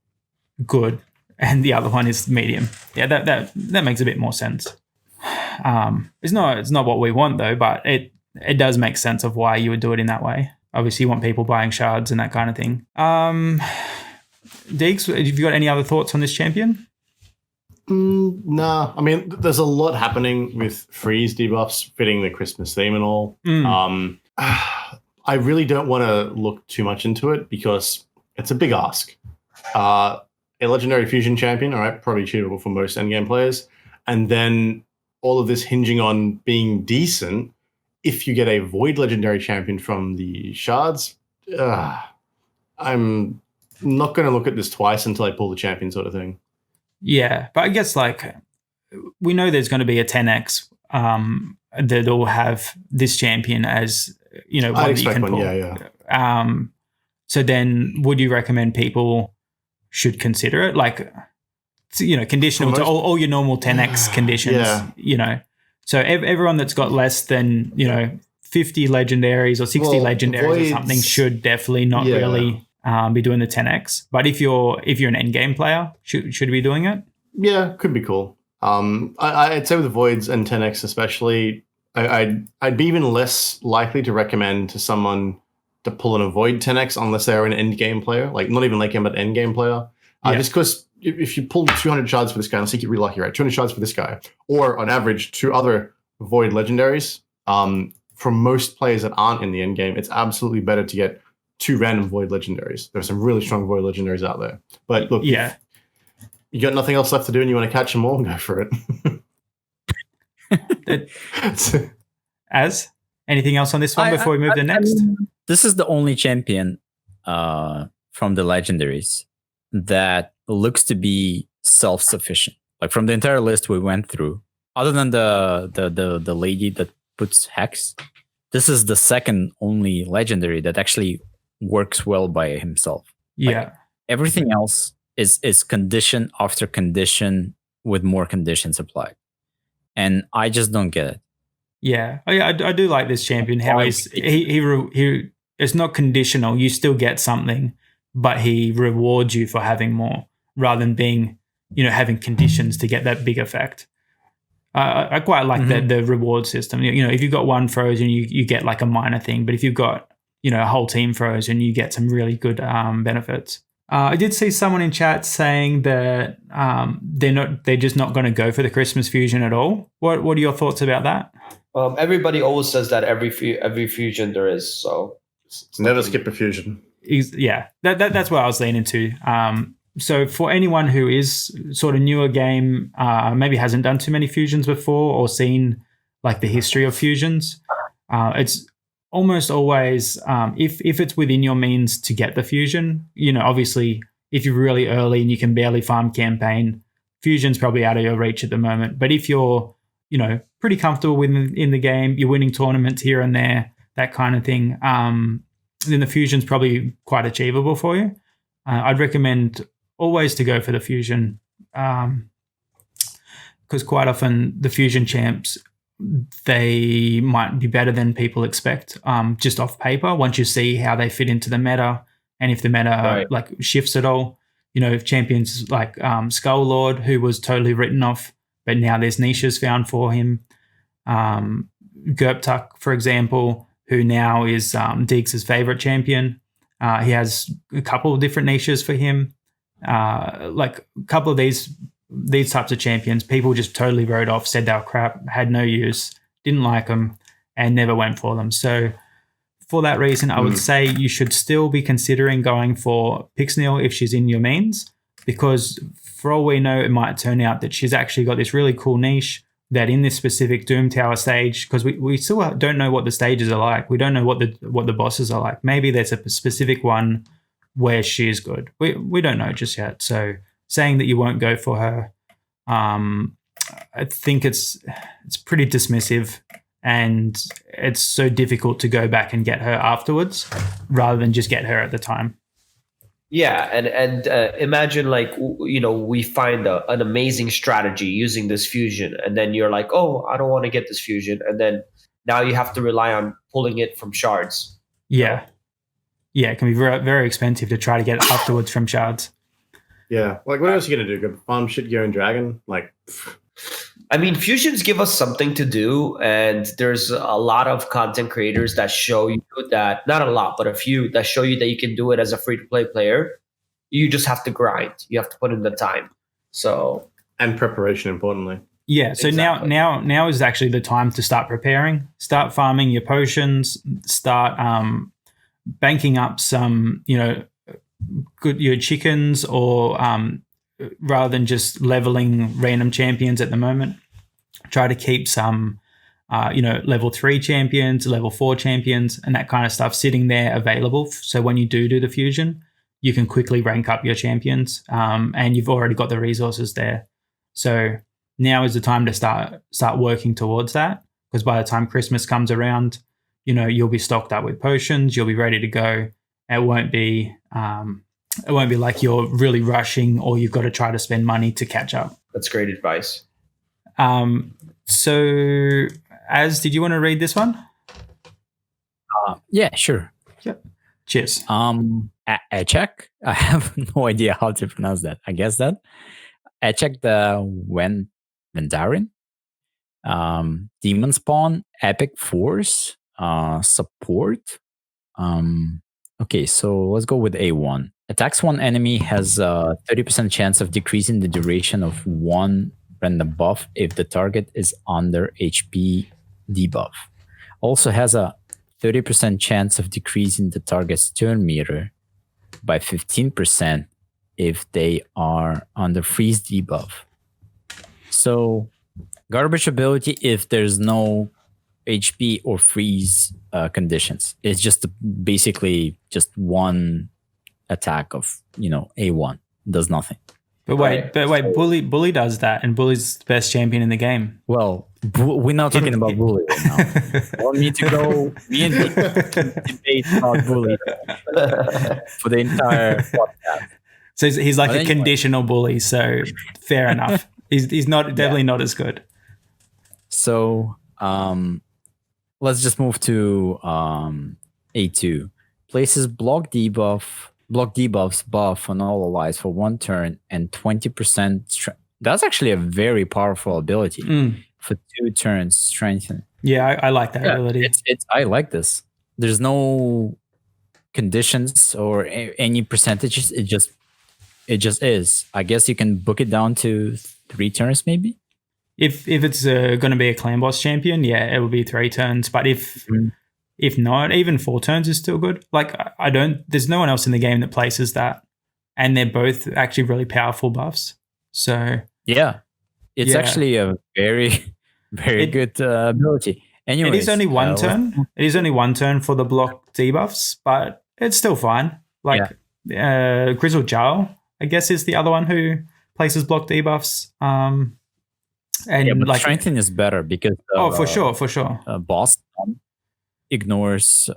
good, and the other one is medium. Yeah, that makes a bit more sense. It's not what we want though, but it does make sense of why you would do it in that way. Obviously, you want people buying shards and that kind of thing. Deeks, have you got any other thoughts on this champion?
No. I mean, there's a lot happening with freeze debuffs fitting the Christmas theme and all. I really don't want to look too much into it because it's a big ask. A legendary fusion champion, all right, probably achievable for most endgame players. And then all of this hinging on being decent. If you get a Void legendary champion from the shards, I'm not going to look at this twice until I pull the champion sort of thing.
Yeah, but I guess like we know there's going to be a 10x that'll have this champion as one that you can pull.
Yeah.
So then, would you recommend people should consider it? Like, conditional to all your normal 10x conditions.
Yeah.
So everyone that's got less than 50 legendaries or 60 legendaries or something should definitely not really be doing the 10x. But if you're an endgame player, should we be doing it?
Yeah, could be cool. I'd say with the Voids and 10x especially, I'd be even less likely to recommend to someone to pull in a Void 10x unless they're an endgame player, like not even late game but endgame player. Just because if you pull 200 shards for this guy, let's say you get really lucky, right? 200 shards for this guy, or on average 2 other Void legendaries. For most players that aren't in the endgame, it's absolutely better to get 2 random Void legendaries. There's some really strong Void legendaries out there. But look, you got nothing else left to do and you want to catch them all, go for it.
Anything else on this one before we move to next?
This is the only champion from the legendaries that looks to be self-sufficient. Like from the entire list we went through, other than the lady that puts Hex, this is the second only legendary that actually works well by himself.
Yeah.
Like, everything else is condition after condition with more conditions applied. And I just don't get it.
Yeah. I do like this champion. How he it's not conditional. You still get something, but he rewards you for having more rather than being, having conditions to get that big effect. I quite like the reward system. If you've got one frozen, you get like a minor thing, but if you've got a whole team frozen, you get some really good benefits. I did see someone in chat saying that they're just not going to go for the Christmas fusion at all. What are your thoughts about that?
Everybody always says that every fusion there is, so
never skip a fusion.
Yeah, that's what I was leaning to. So for anyone who is sort of newer game, maybe hasn't done too many fusions before or seen like the history of fusions, it's almost always if it's within your means to get the fusion. Obviously if you're really early and you can barely farm campaign, fusion's probably out of your reach at the moment. But if you're pretty comfortable in the game, you're winning tournaments here and there, that kind of thing, then the fusion's probably quite achievable for you. I'd recommend always to go for the fusion, because quite often the fusion champs, they might be better than people expect, just off paper. Once you see how they fit into the meta, and if the meta like shifts at all, if champions like Skull Lord, who was totally written off, but now there's niches found for him. Gerptuck, for example, who now is Deages' favorite champion. He has a couple of different niches for him. Like a couple of these types of champions, people just totally wrote off, said they were crap, had no use, didn't like them, and never went for them. So for that reason, I would say you should still be considering going for Pixnil if she's in your mains, because for all we know, it might turn out that she's actually got this really cool niche that in this specific Doom Tower stage, because we still don't know what the stages are like. We don't know what the bosses are like. Maybe there's a specific one where she is good. We don't know just yet. So saying that you won't go for her, I think it's pretty dismissive, and it's so difficult to go back and get her afterwards rather than just get her at the time.
Yeah, and imagine like we find an amazing strategy using this fusion, and then you're like, oh, I don't want to get this fusion, and then now you have to rely on pulling it from shards.
Yeah, it can be very, very expensive to try to get it afterwards from shards.
Yeah, like what else are you gonna do? Go farm shit gear and dragon? Like,
I mean, fusions give us something to do, and there's a lot of content creators that show you that, not a lot, but a few that show you that you can do it as a free-to-play player. You just have to grind. You have to put in the time. So,
and preparation, importantly.
Yeah, so
Exactly.
now is actually the time to start preparing, start farming your potions, start banking up some, good your chickens, or rather than just leveling random champions at the moment, try to keep some, level 3 champions, level 4 champions, and that kind of stuff sitting there available. So when you do the fusion, you can quickly rank up your champions, and you've already got the resources there. So now is the time to start working towards that, because by the time Christmas comes around, you'll be stocked up with potions, you'll be ready to go. It won't be like you're really rushing, or you've got to try to spend money to catch up.
That's great advice.
So, did you want to read this one?
Yeah, sure.
Cheers.
Echek. I have no idea how to pronounce that. I guess that Echek the Vendarin. Demon Spawn, Epic Force, support. Okay, so let's go with A1. Attacks one enemy has a 30% chance of decreasing the duration of one random buff if the target is under HP debuff. Also has a 30% chance of decreasing the target's turn meter by 15% if they are under freeze debuff. So garbage ability if there's no HP or freeze conditions. It's just basically just one attack of A1 does nothing.
But wait, Bully does that, and Bully's the best champion in the game.
Well, we're not talking about Bully right now. Want me to go debate about Bully for the entire podcast.
So he's like a conditional bully, so fair enough. He's not definitely not as good.
So let's just move to A2. Places block debuffs buff on all allies for 1 turn and 20%. That's actually a very powerful ability for 2 turns strengthen.
Yeah, I like that ability.
I like this. There's no conditions or any percentages. It just is. I guess you can book it down to 3 turns maybe.
If it's going to be a clan boss champion, yeah, it will be 3 turns. But if not, even 4 turns is still good. Like there's no one else in the game that places that, and they're both actually really powerful buffs. So
yeah, it's actually a very, very good ability. Anyways,
it is only 1 turn. It is only 1 turn for the block debuffs, but it's still fine. Like Grizzled Jarl, I guess, is the other one who places block debuffs. And
but strengthening is better because
for sure.
boss ignores.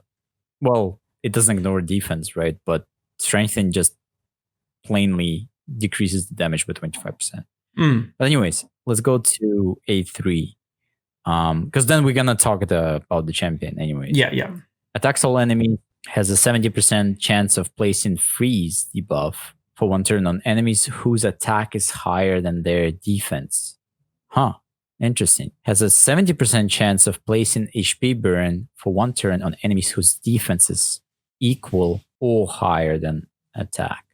Well, it doesn't ignore defense, right? But strengthen just plainly decreases the damage by 25%. But anyways, let's go to A3. Because then we're gonna talk about the champion anyways.
Yeah.
Attacks all enemy has a 70% chance of placing freeze debuff for 1 turn on enemies whose attack is higher than their defense. Interesting. Has a 70% chance of placing HP burn for 1 turn on enemies whose defense is equal or higher than attack.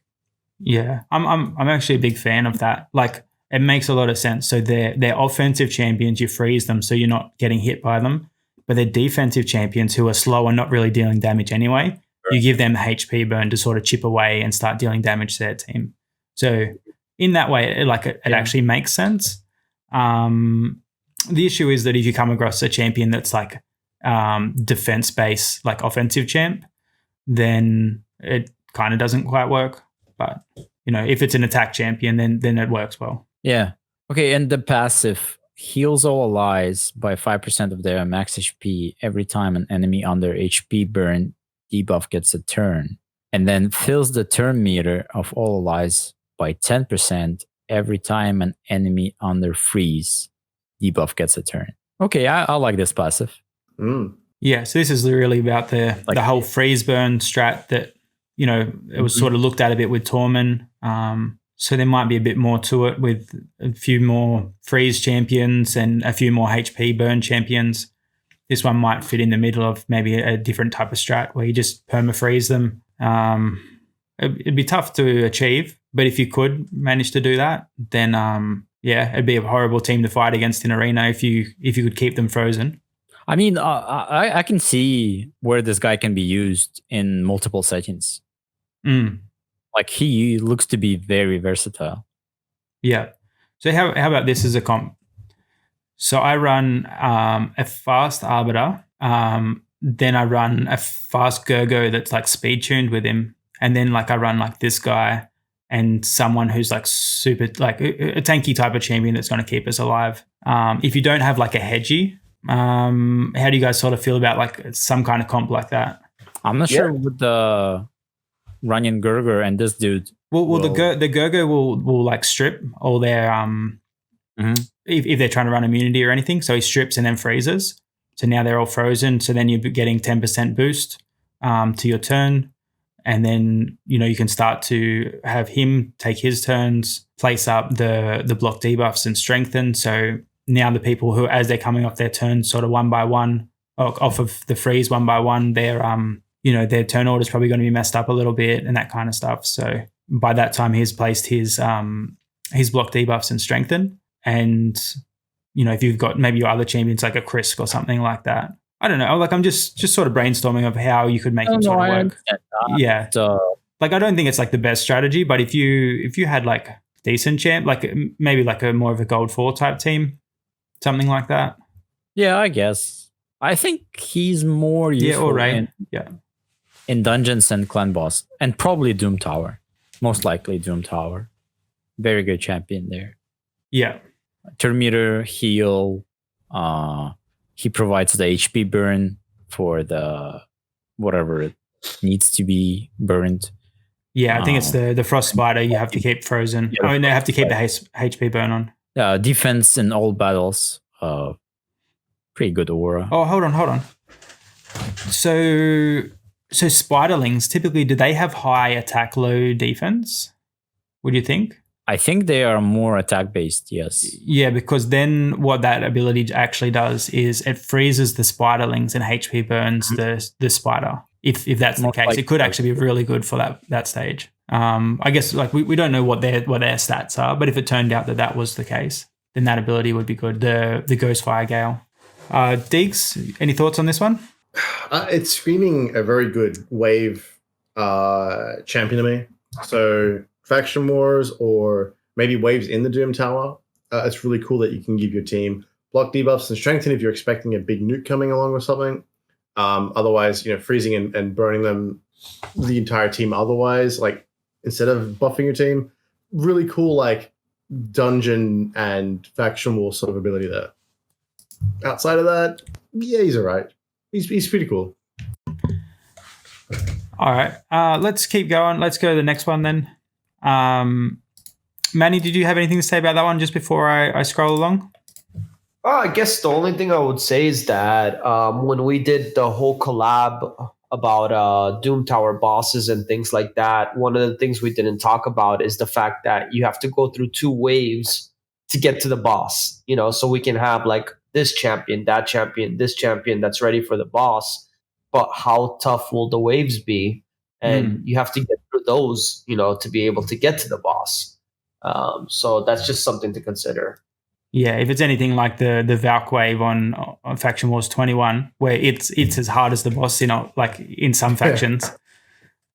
Yeah, I'm actually a big fan of that. Like, it makes a lot of sense. So they're offensive champions, you freeze them so you're not getting hit by them. But they're defensive champions who are slow and not really dealing damage anyway. You give them HP burn to sort of chip away and start dealing damage to their team. So in that way, it actually makes sense. The issue is that if you come across a champion that's like defense-based, like offensive champ, then it kind of doesn't quite work. But, if it's an attack champion, then it works well.
Yeah. Okay, and the passive heals all allies by 5% of their max HP every time an enemy under HP burn debuff gets a turn, and then fills the turn meter of all allies by 10% every time an enemy under freeze debuff gets a turn. Okay, I like this passive.
Yeah, so this is really about the whole freeze burn strat that, it was sort of looked at a bit with Tormund. So there might be a bit more to it with a few more freeze champions and a few more HP burn champions. This one might fit in the middle of maybe a different type of strat where you just perma-freeze them. It'd be tough to achieve, but if you could manage to do that, then it'd be a horrible team to fight against in Arena if you could keep them frozen.
I mean, I can see where this guy can be used in multiple settings. Like, he looks to be very versatile. Yeah.
So how about this as a comp? So I run a fast Arbiter, then I run a fast Gurgo that's like speed tuned with him, and then like I run like this guy and someone who's like super, like a tanky type of champion that's going to keep us alive. If you don't have like a hedgy, how do you guys sort of feel about like some kind of comp like that?
I'm not sure with the Runyon Gurger and this dude.
Well, the Gurgo will like strip all their if they're trying to run immunity or anything. So he strips and then freezes. So now they're all frozen. So then you're getting 10% boost to your turn. And then, you can start to have him take his turns, place up the block debuffs and strengthen. So now the people who, as they're coming off their turn, sort of one by one, off of the freeze one by one, their turn order is probably going to be messed up a little bit and that kind of stuff. So by that time, he's placed his block debuffs and strengthen. And, if you've got maybe your other champions like a Krisk or something like that. I don't know. Like, I'm just sort of brainstorming of how you could make it sort of work. Yeah. Like, I don't think it's like the best strategy, but if you had like decent champ, like maybe like a more of a gold 4 type team, something like that.
Yeah, I guess. I think he's more useful in dungeons and clan boss, and probably Doom Tower. Most likely Doom Tower. Very good champion there.
Yeah.
Turn meter, heal. He provides the HP burn for the whatever it needs to be burned.
Yeah, I think it's the Frost Spider you have to keep frozen. They have to keep the HP burn on.
Defense in all battles. Pretty good aura.
Oh, hold on. So Spiderlings, typically, do they have high attack, low defense? Would you think?
I think they are more attack based, yes.
Yeah, because then what that ability actually does is it freezes the Spiderlings and HP burns the spider. If that's the case, it could actually be really good for that stage. I guess like we don't know what their stats are, but if it turned out that was the case, then that ability would be good. The Ghostfire Gale. Deegs, any thoughts on this one?
It's screaming a very good wave champion to me. So faction wars or maybe waves in the Doom Tower. It's really cool that you can give your team block debuffs and strengthen if you're expecting a big nuke coming along or something. Otherwise, freezing and burning them, the entire team. Otherwise, like instead of buffing your team, really cool like dungeon and faction war sort of ability there. Outside of that, yeah, he's all right. He's pretty cool.
All right. Let's keep going. Let's go to the next one then. Manny, did you have anything to say about that one just before I scroll along?
I guess the only thing I would say is that when we did the whole collab about Doom Tower bosses and things like that, one of the things we didn't talk about is the fact that you have to go through 2 waves to get to the boss. So we can have like this champion, that champion, this champion that's ready for the boss. But how tough will the waves be? And you have to get through those, to be able to get to the boss. So that's just something to consider.
Yeah, if it's anything like the Valk wave on Faction Wars 21, where it's as hard as the boss, like in some factions.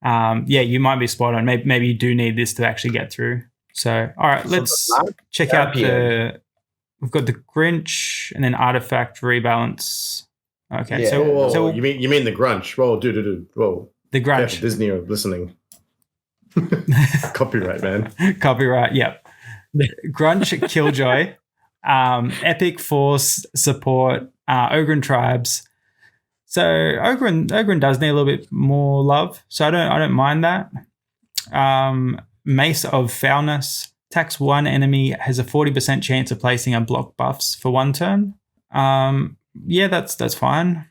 You might be spot on. Maybe you do need this to actually get through. So, all right, let's check out we've got the Grinch and then Artifact Rebalance. Okay,
Yeah.
so you mean the Grunch? Whoa, dude, whoa.
The Grunch.
Yeah, Disney are listening. Copyright, man.
Copyright, yep. Grunch, Killjoy, Epic Force support, Ogren Tribes. So Ogren does need a little bit more love. So I don't mind that. Mace of Foulness. Attacks one enemy, has a 40% chance of placing a block buffs for 1 turn. That's fine.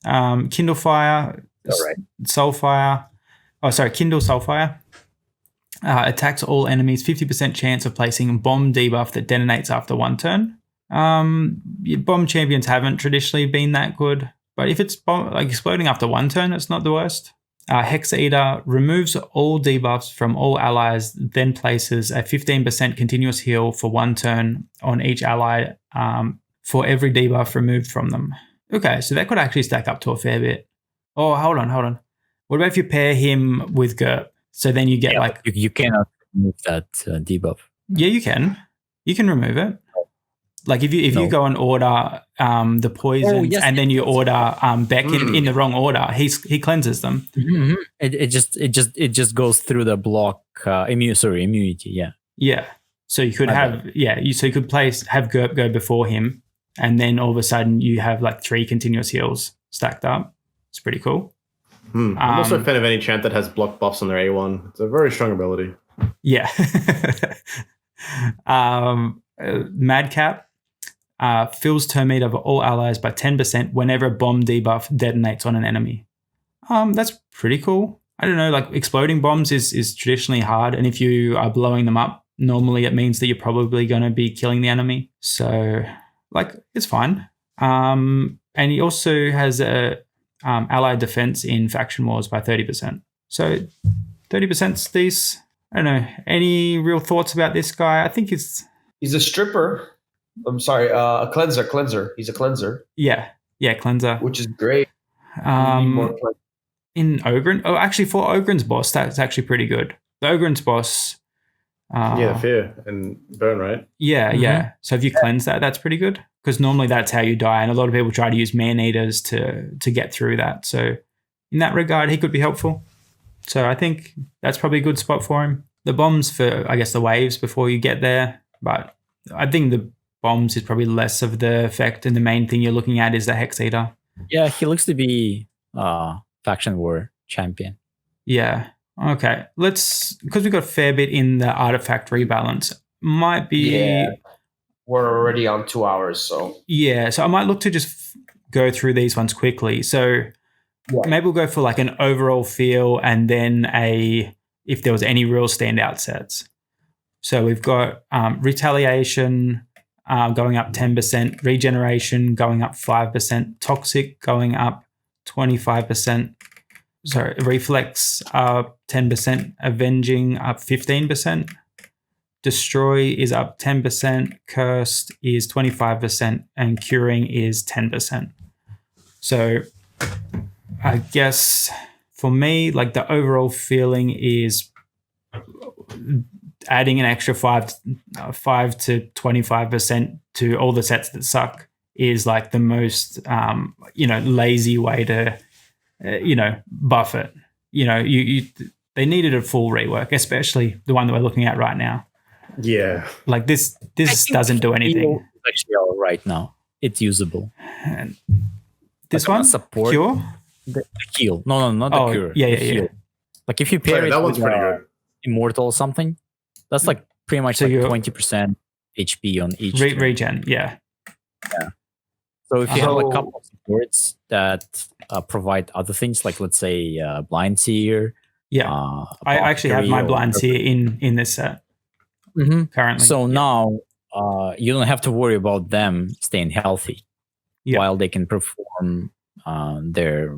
Kindle Fire.
All right.
Soulfire. Kindle Soulfire. Attacks all enemies, 50% chance of placing bomb debuff that detonates after 1 turn. Bomb champions haven't traditionally been that good, but if it's exploding after 1 turn, it's not the worst. Hex Eater removes all debuffs from all allies, then places a 15% continuous heal for 1 turn on each ally for every debuff removed from them. Okay, so that could actually stack up to a fair bit. Oh, hold on. What about if you pair him with GURP? So then you get
you cannot remove that debuff.
Yeah, you can. You can remove it. Like if you go and order the poisons and then you order Beck in the wrong order, he cleanses them.
Mm-hmm. It just goes through the block immunity. Yeah.
Yeah. So you could have you could have GURP go before him, and then all of a sudden you have like 3 continuous heals stacked up. It's pretty cool.
I'm also a fan of any champ that has block buffs on their A1. It's a very strong ability.
Yeah. Madcap fills turn meter of all allies by 10% whenever a bomb debuff detonates on an enemy. That's pretty cool. I don't know, like exploding bombs is traditionally hard, and if you are blowing them up, normally it means that you're probably going to be killing the enemy. So, it's fine. And he also has a allied defense in Faction Wars by 30%. So 30%'s decent. I don't know. Any real thoughts about this guy? I think he's
a stripper. I'm sorry, a cleanser. He's a cleanser.
Yeah, cleanser.
Which is great.
In Ogren. Oh, actually, for Ogren's boss, that's actually pretty good. The Ogren's boss.
Fear and burn, right?
Yeah, mm-hmm. Yeah. So if you cleanse that, that's pretty good. Because normally that's how you die, and a lot of people try to use man-eaters to get through that. So in that regard, he could be helpful. So I think that's probably a good spot for him. The bombs for, I guess, the waves before you get there. But I think the bombs is probably less of the effect, and the main thing you're looking at is the Hex Eater.
Yeah, he looks to be Faction War champion.
Yeah. Okay. Because we've got a fair bit in the Artifact Rebalance. Might be...
Yeah. We're already on 2 hours, so...
Yeah, so I might look to just go through these ones quickly. So maybe we'll go for like an overall feel, and then if there was any real standout sets. So we've got Retaliation going up 10%, Regeneration going up 5%, Toxic going up 25%, Reflex up 10%, Avenging up 15%, Destroy is up 10%, Cursed is 25%, and Curing is 10%. So I guess for me, like the overall feeling is adding an extra 5 to 25% to all the sets that suck is like the most, lazy way to, buff it. They needed a full rework, especially the one that we're looking at right now.
Yeah.
Like this doesn't do anything.
It's actually all right now. It's usable.
And this one,
support.
Cure?
The heal. No, not the cure.
Yeah,
the
yeah,
heal.
yeah.
Like if you pair it
that one's
with
pretty good.
immortal or something, that's like pretty much
So
like
you're-
20% HP on each turn.
Regen, yeah.
So if you have a
So-
couple of supports that provide other things, like let's say Blind Seer.
Yeah. I actually have my Blind Seer in this set currently.
So now you don't have to worry about them staying healthy while they can perform their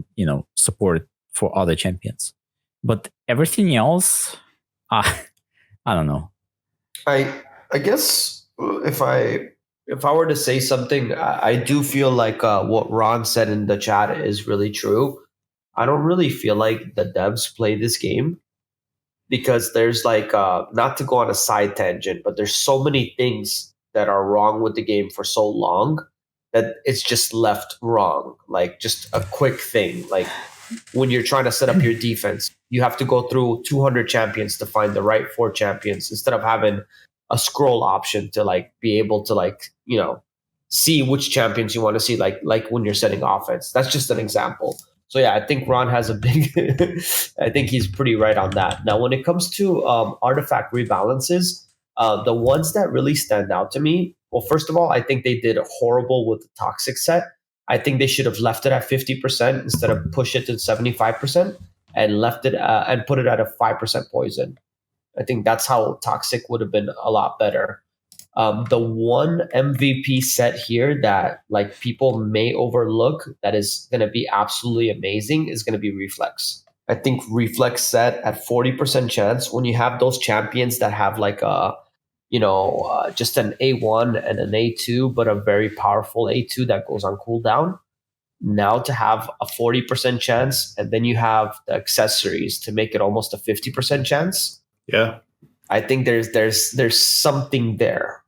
support for other champions. But everything else, I don't know.
I guess if I were to say something, I do feel like what Ron said in the chat is really true. I don't really feel like the devs play this game because there's like not to go on a side tangent, but there's so many things that are wrong with the game for so long that it's just left wrong. Like just a quick thing, like when you're trying to set up your defense, you have to go through 200 champions to find the right 4 champions instead of having a scroll option to like be able to like, see which champions you want to see, like when you're setting offense. That's just an example. So yeah, I think Ron has a big, I think he's pretty right on that. Now, when it comes to artifact rebalances, the ones that really stand out to me, well, first of all, I think they did horrible with the toxic set. I think they should have left it at 50% instead of push it to 75% and left it and put it at a 5% poison. I think that's how toxic would have been a lot better. The one MVP set here that like people may overlook that is going to be absolutely amazing is going to be Reflex. I think Reflex set at 40% chance when you have those champions that have like a just an A1 and an A2, but a very powerful A2 that goes on cooldown. Now to have a 40% chance, and then you have the accessories to make it almost a 50% chance.
Yeah,
I think there's something there.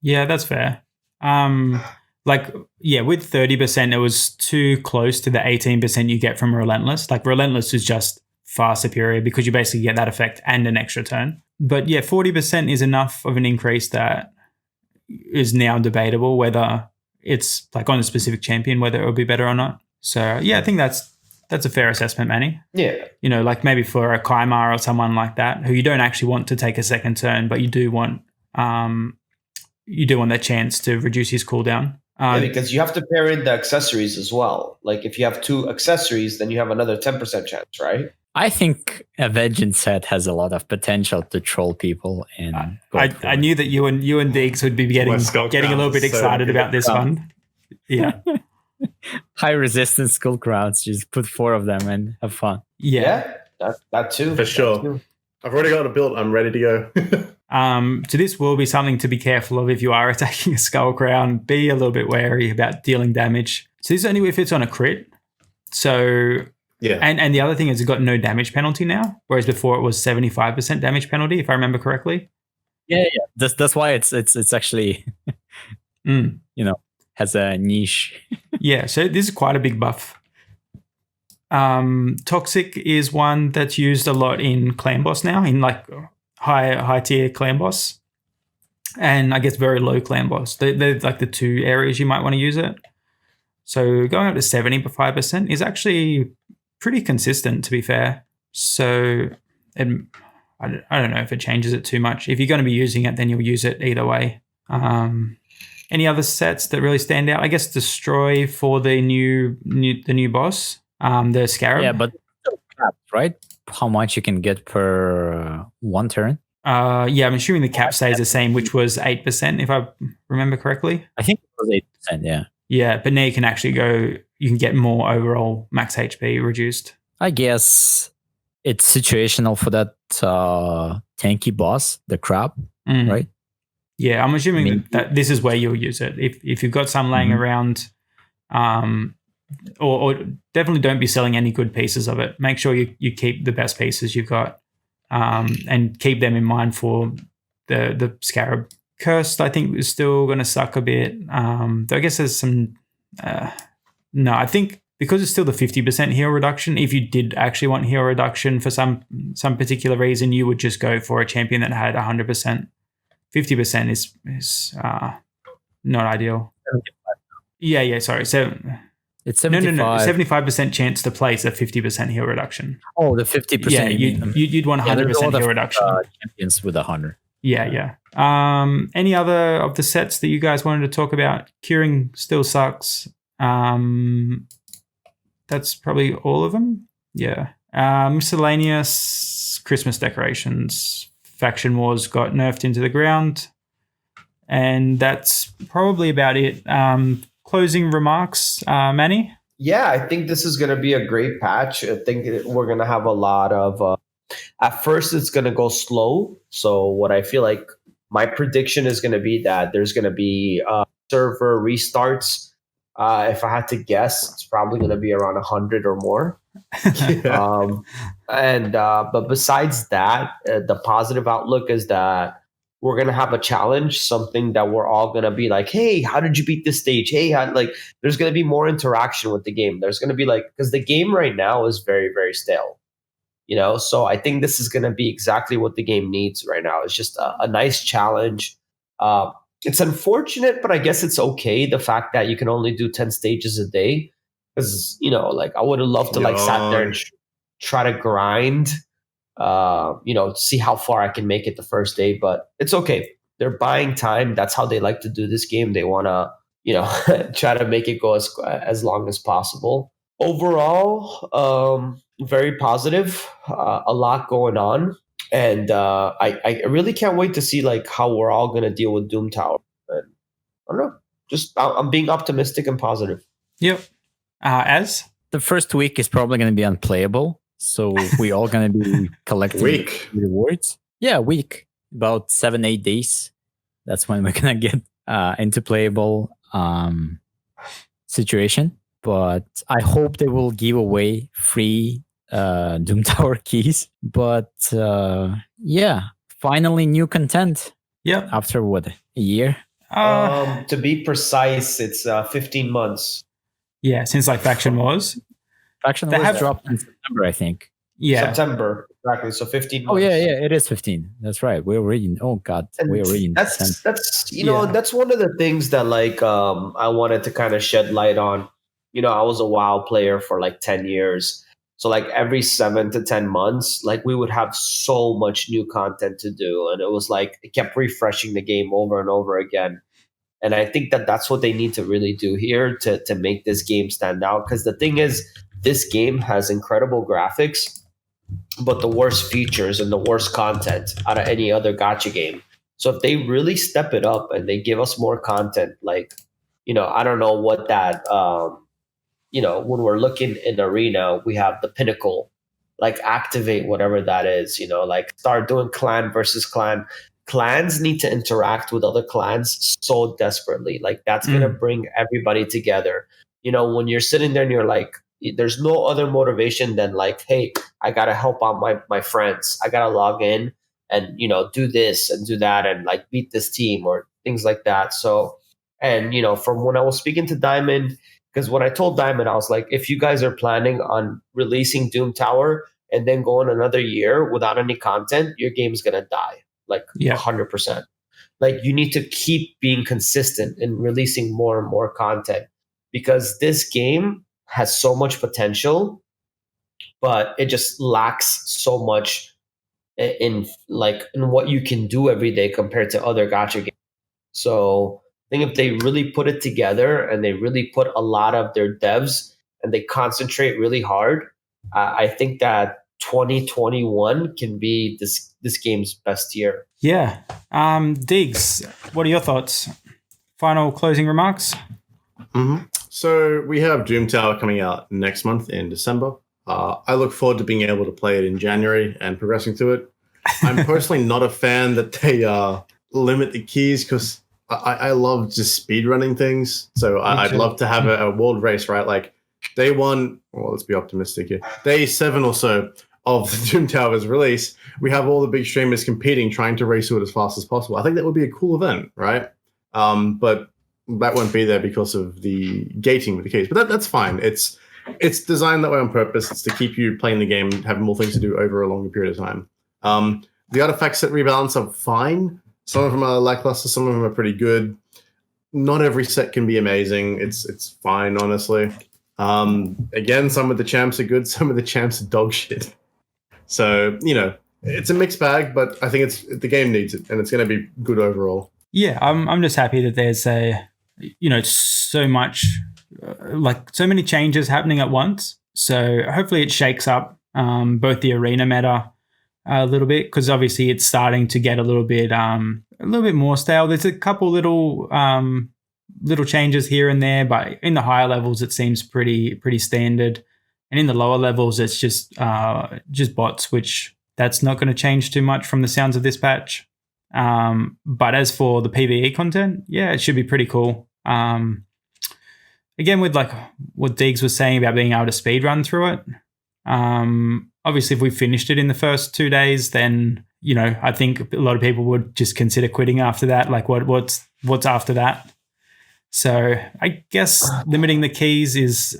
Yeah, that's fair. With 30%, it was too close to the 18% you get from Relentless. Like Relentless is just far superior because you basically get that effect and an extra turn. But yeah, 40% is enough of an increase that is now debatable whether it's like on a specific champion, whether it would be better or not. So yeah, I think that's a fair assessment, Manny.
Yeah.
Like maybe for a Kaimar or someone like that who you don't actually want to take a second turn, but you do want that chance to reduce his cooldown.
Because you have to pair in the accessories as well. Like if you have 2 accessories, then you have another 10% chance, right?
I think a Vengeance set has a lot of potential to troll people. And
I knew that you and Deages would be getting a little bit excited about this one. Yeah.
High resistance skull crowns. Just put 4 of them and have fun.
Yeah, that too.
for sure.
Too.
I've already got a build. I'm ready to go.
So this will be something to be careful of if you are attacking a skull crown. Be a little bit wary about dealing damage. So this is only if it's on a crit. So
yeah,
and the other thing is it's got no damage penalty now, whereas before it was 75% damage penalty, if I remember correctly.
Yeah. That's why it's actually has a niche.
Yeah, so this is quite a big buff. Toxic is one that's used a lot in clan boss now, in like high tier clan boss, and I guess very low clan boss. They're like the 2 areas you might want to use it. So going up to 75% is actually pretty consistent, to be fair. So I don't know if it changes it too much. If you're going to be using it, then you'll use it either way. Any other sets that really stand out? I guess Destroy for the new boss, the Scarab.
Yeah, but right? How much you can get per 1 turn?
Yeah, I'm assuming the cap stays the same, which was 8%, if I remember correctly.
I think it was 8%, yeah.
Yeah, but now you can actually you can get more overall max HP reduced.
I guess it's situational for that tanky boss, the crab, right?
Yeah, I'm assuming that this is where you'll use it. If you've got some laying around, or definitely don't be selling any good pieces of it. Make sure you keep the best pieces you've got, and keep them in mind for the Scarab. Cursed, I think, is still going to suck a bit. Though I guess there's some... no, I think because it's still the 50% heal reduction, if you did actually want heal reduction for some particular reason, you would just go for a champion that had 100%. 50% is not ideal. Yeah, sorry. So
It's 75.
No. 75% chance to place a 50% heal reduction.
Oh, the 50%.
Yeah, you'd want 100% heal reduction.
Champions with 100.
Yeah. Any other of the sets that you guys wanted to talk about? Curing still sucks. That's probably all of them. Yeah. Miscellaneous Christmas decorations. Faction Wars got nerfed into the ground. And that's probably about it. Closing remarks, Manny?
Yeah, I think this is going to be a great patch. I think we're going to have a lot of... at first, it's going to go slow. So what I feel like my prediction is going to be that there's going to be server restarts. If I had to guess, it's probably going to be around 100 or more. But besides that, the positive outlook is that we're going to have a challenge, something that we're all going to be like, hey, how did you beat this stage? Hey, there's going to be more interaction with the game. There's going to be because the game right now is very, very stale. So I think this is going to be exactly what the game needs right now. It's just a nice challenge. It's unfortunate, but I guess it's okay. The fact that you can only do 10 stages a day, because, I would have loved to sat there and try to grind, see how far I can make it the first day, but it's okay. They're buying time. That's how they like to do this game. They want to, try to make it go as long as possible. Overall, very positive, a lot going on. And I really can't wait to see how we're all going to deal with Doom Tower. And I don't know. Just I'm being optimistic and positive.
Yep. As
the first week is probably going to be unplayable, so we all going to be collecting rewards. Yeah, week, about 7-8 days. That's when we're going to get into playable situation. But I hope they will give away free Doom Tower keys. But finally new content.
Yep.
After what, a year?
To be precise, it's 15 months.
Yeah, since Faction Wars.
Faction Wars dropped in September, I think.
Yeah.
September, exactly. So 15 months.
Oh yeah, it is 15. That's right. We're reading. Oh God, we're reading.
That's that's one of the things that I wanted to kind of shed light on. I was a WoW player for 10 years. So every 7 to 10 months, we would have so much new content to do. And it was it kept refreshing the game over and over again. And I think that that's what they need to really do here to make this game stand out. Because the thing is, this game has incredible graphics, but the worst features and the worst content out of any other gacha game. So if they really step it up and they give us more content, I don't know what that... when we're looking in Arena, we have the pinnacle, activate whatever that is, start doing clan versus clan. Clans need to interact with other clans so desperately. That's going to bring everybody together. When you're sitting there and you're there's no other motivation than hey, I got to help out my friends. I got to log in and, do this and do that and beat this team or things like that. So, and, from when I was speaking to Diamond, because when I told Diamond, I was if you guys are planning on releasing Doom Tower and then going another year without any content, your game's going to die, 100%. You need to keep being consistent in releasing more and more content, because this game has so much potential, but it just lacks so much in what you can do every day compared to other gacha games. So I think if they really put it together and they really put a lot of their devs and they concentrate really hard, I think that 2021 can be this game's best year.
Yeah. Diggs, what are your thoughts? Final closing remarks?
Mm-hmm. So we have Doom Tower coming out next month in December. I look forward to being able to play it in January and progressing through it. I'm personally not a fan that they limit the keys, because I love just speedrunning things. So I'd love to have a world race, right? Day 1, well, let's be optimistic here. Day 7 or so of the Doom Tower's release, we have all the big streamers competing, trying to race through it as fast as possible. I think that would be a cool event, right? But that won't be there because of the gating with the keys. But that's fine. It's designed that way on purpose. It's to keep you playing the game, having more things to do over a longer period of time. The artifacts set rebalance are fine. Some of them are lackluster. Some of them are pretty good. Not every set can be amazing. It's fine, honestly. Again, some of the champs are good, some of the champs are dog shit. So, it's a mixed bag, but I think the game needs it, and it's going to be good overall.
Yeah, I'm just happy that there's so much, so many changes happening at once. So hopefully it shakes up both the arena meta a little bit, because obviously it's starting to get a little bit more stale. There's a couple little changes here and there, but in the higher levels it seems pretty standard, and in the lower levels it's just bots, which that's not going to change too much from the sounds of this patch. But as for the PvE content, yeah, it should be pretty cool. Again, with what Deages was saying about being able to speed run through it. Obviously, if we finished it in the first 2 days, then I think a lot of people would just consider quitting after that. Like, what's after that? So I guess limiting the keys is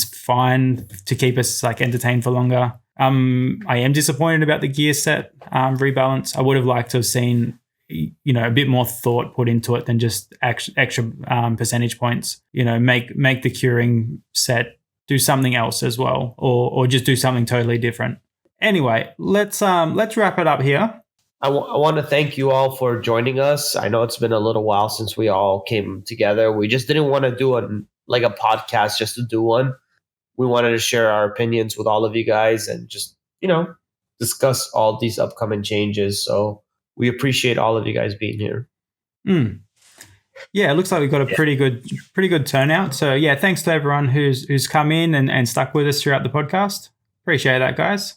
fine to keep us entertained for longer. I am disappointed about the gear set rebalance. I would have liked to have seen a bit more thought put into it than just extra percentage points. Make the curing set do something else as well, or just do something totally different. Anyway, let's wrap it up here.
I want to thank you all for joining us. I know it's been a little while since we all came together. We just didn't want to do a podcast just to do one. We wanted to share our opinions with all of you guys and just, discuss all these upcoming changes. So we appreciate all of you guys being here.
Yeah, it looks like we've got a pretty good turnout. So yeah, thanks to everyone who's come in and stuck with us throughout the podcast. Appreciate that, guys.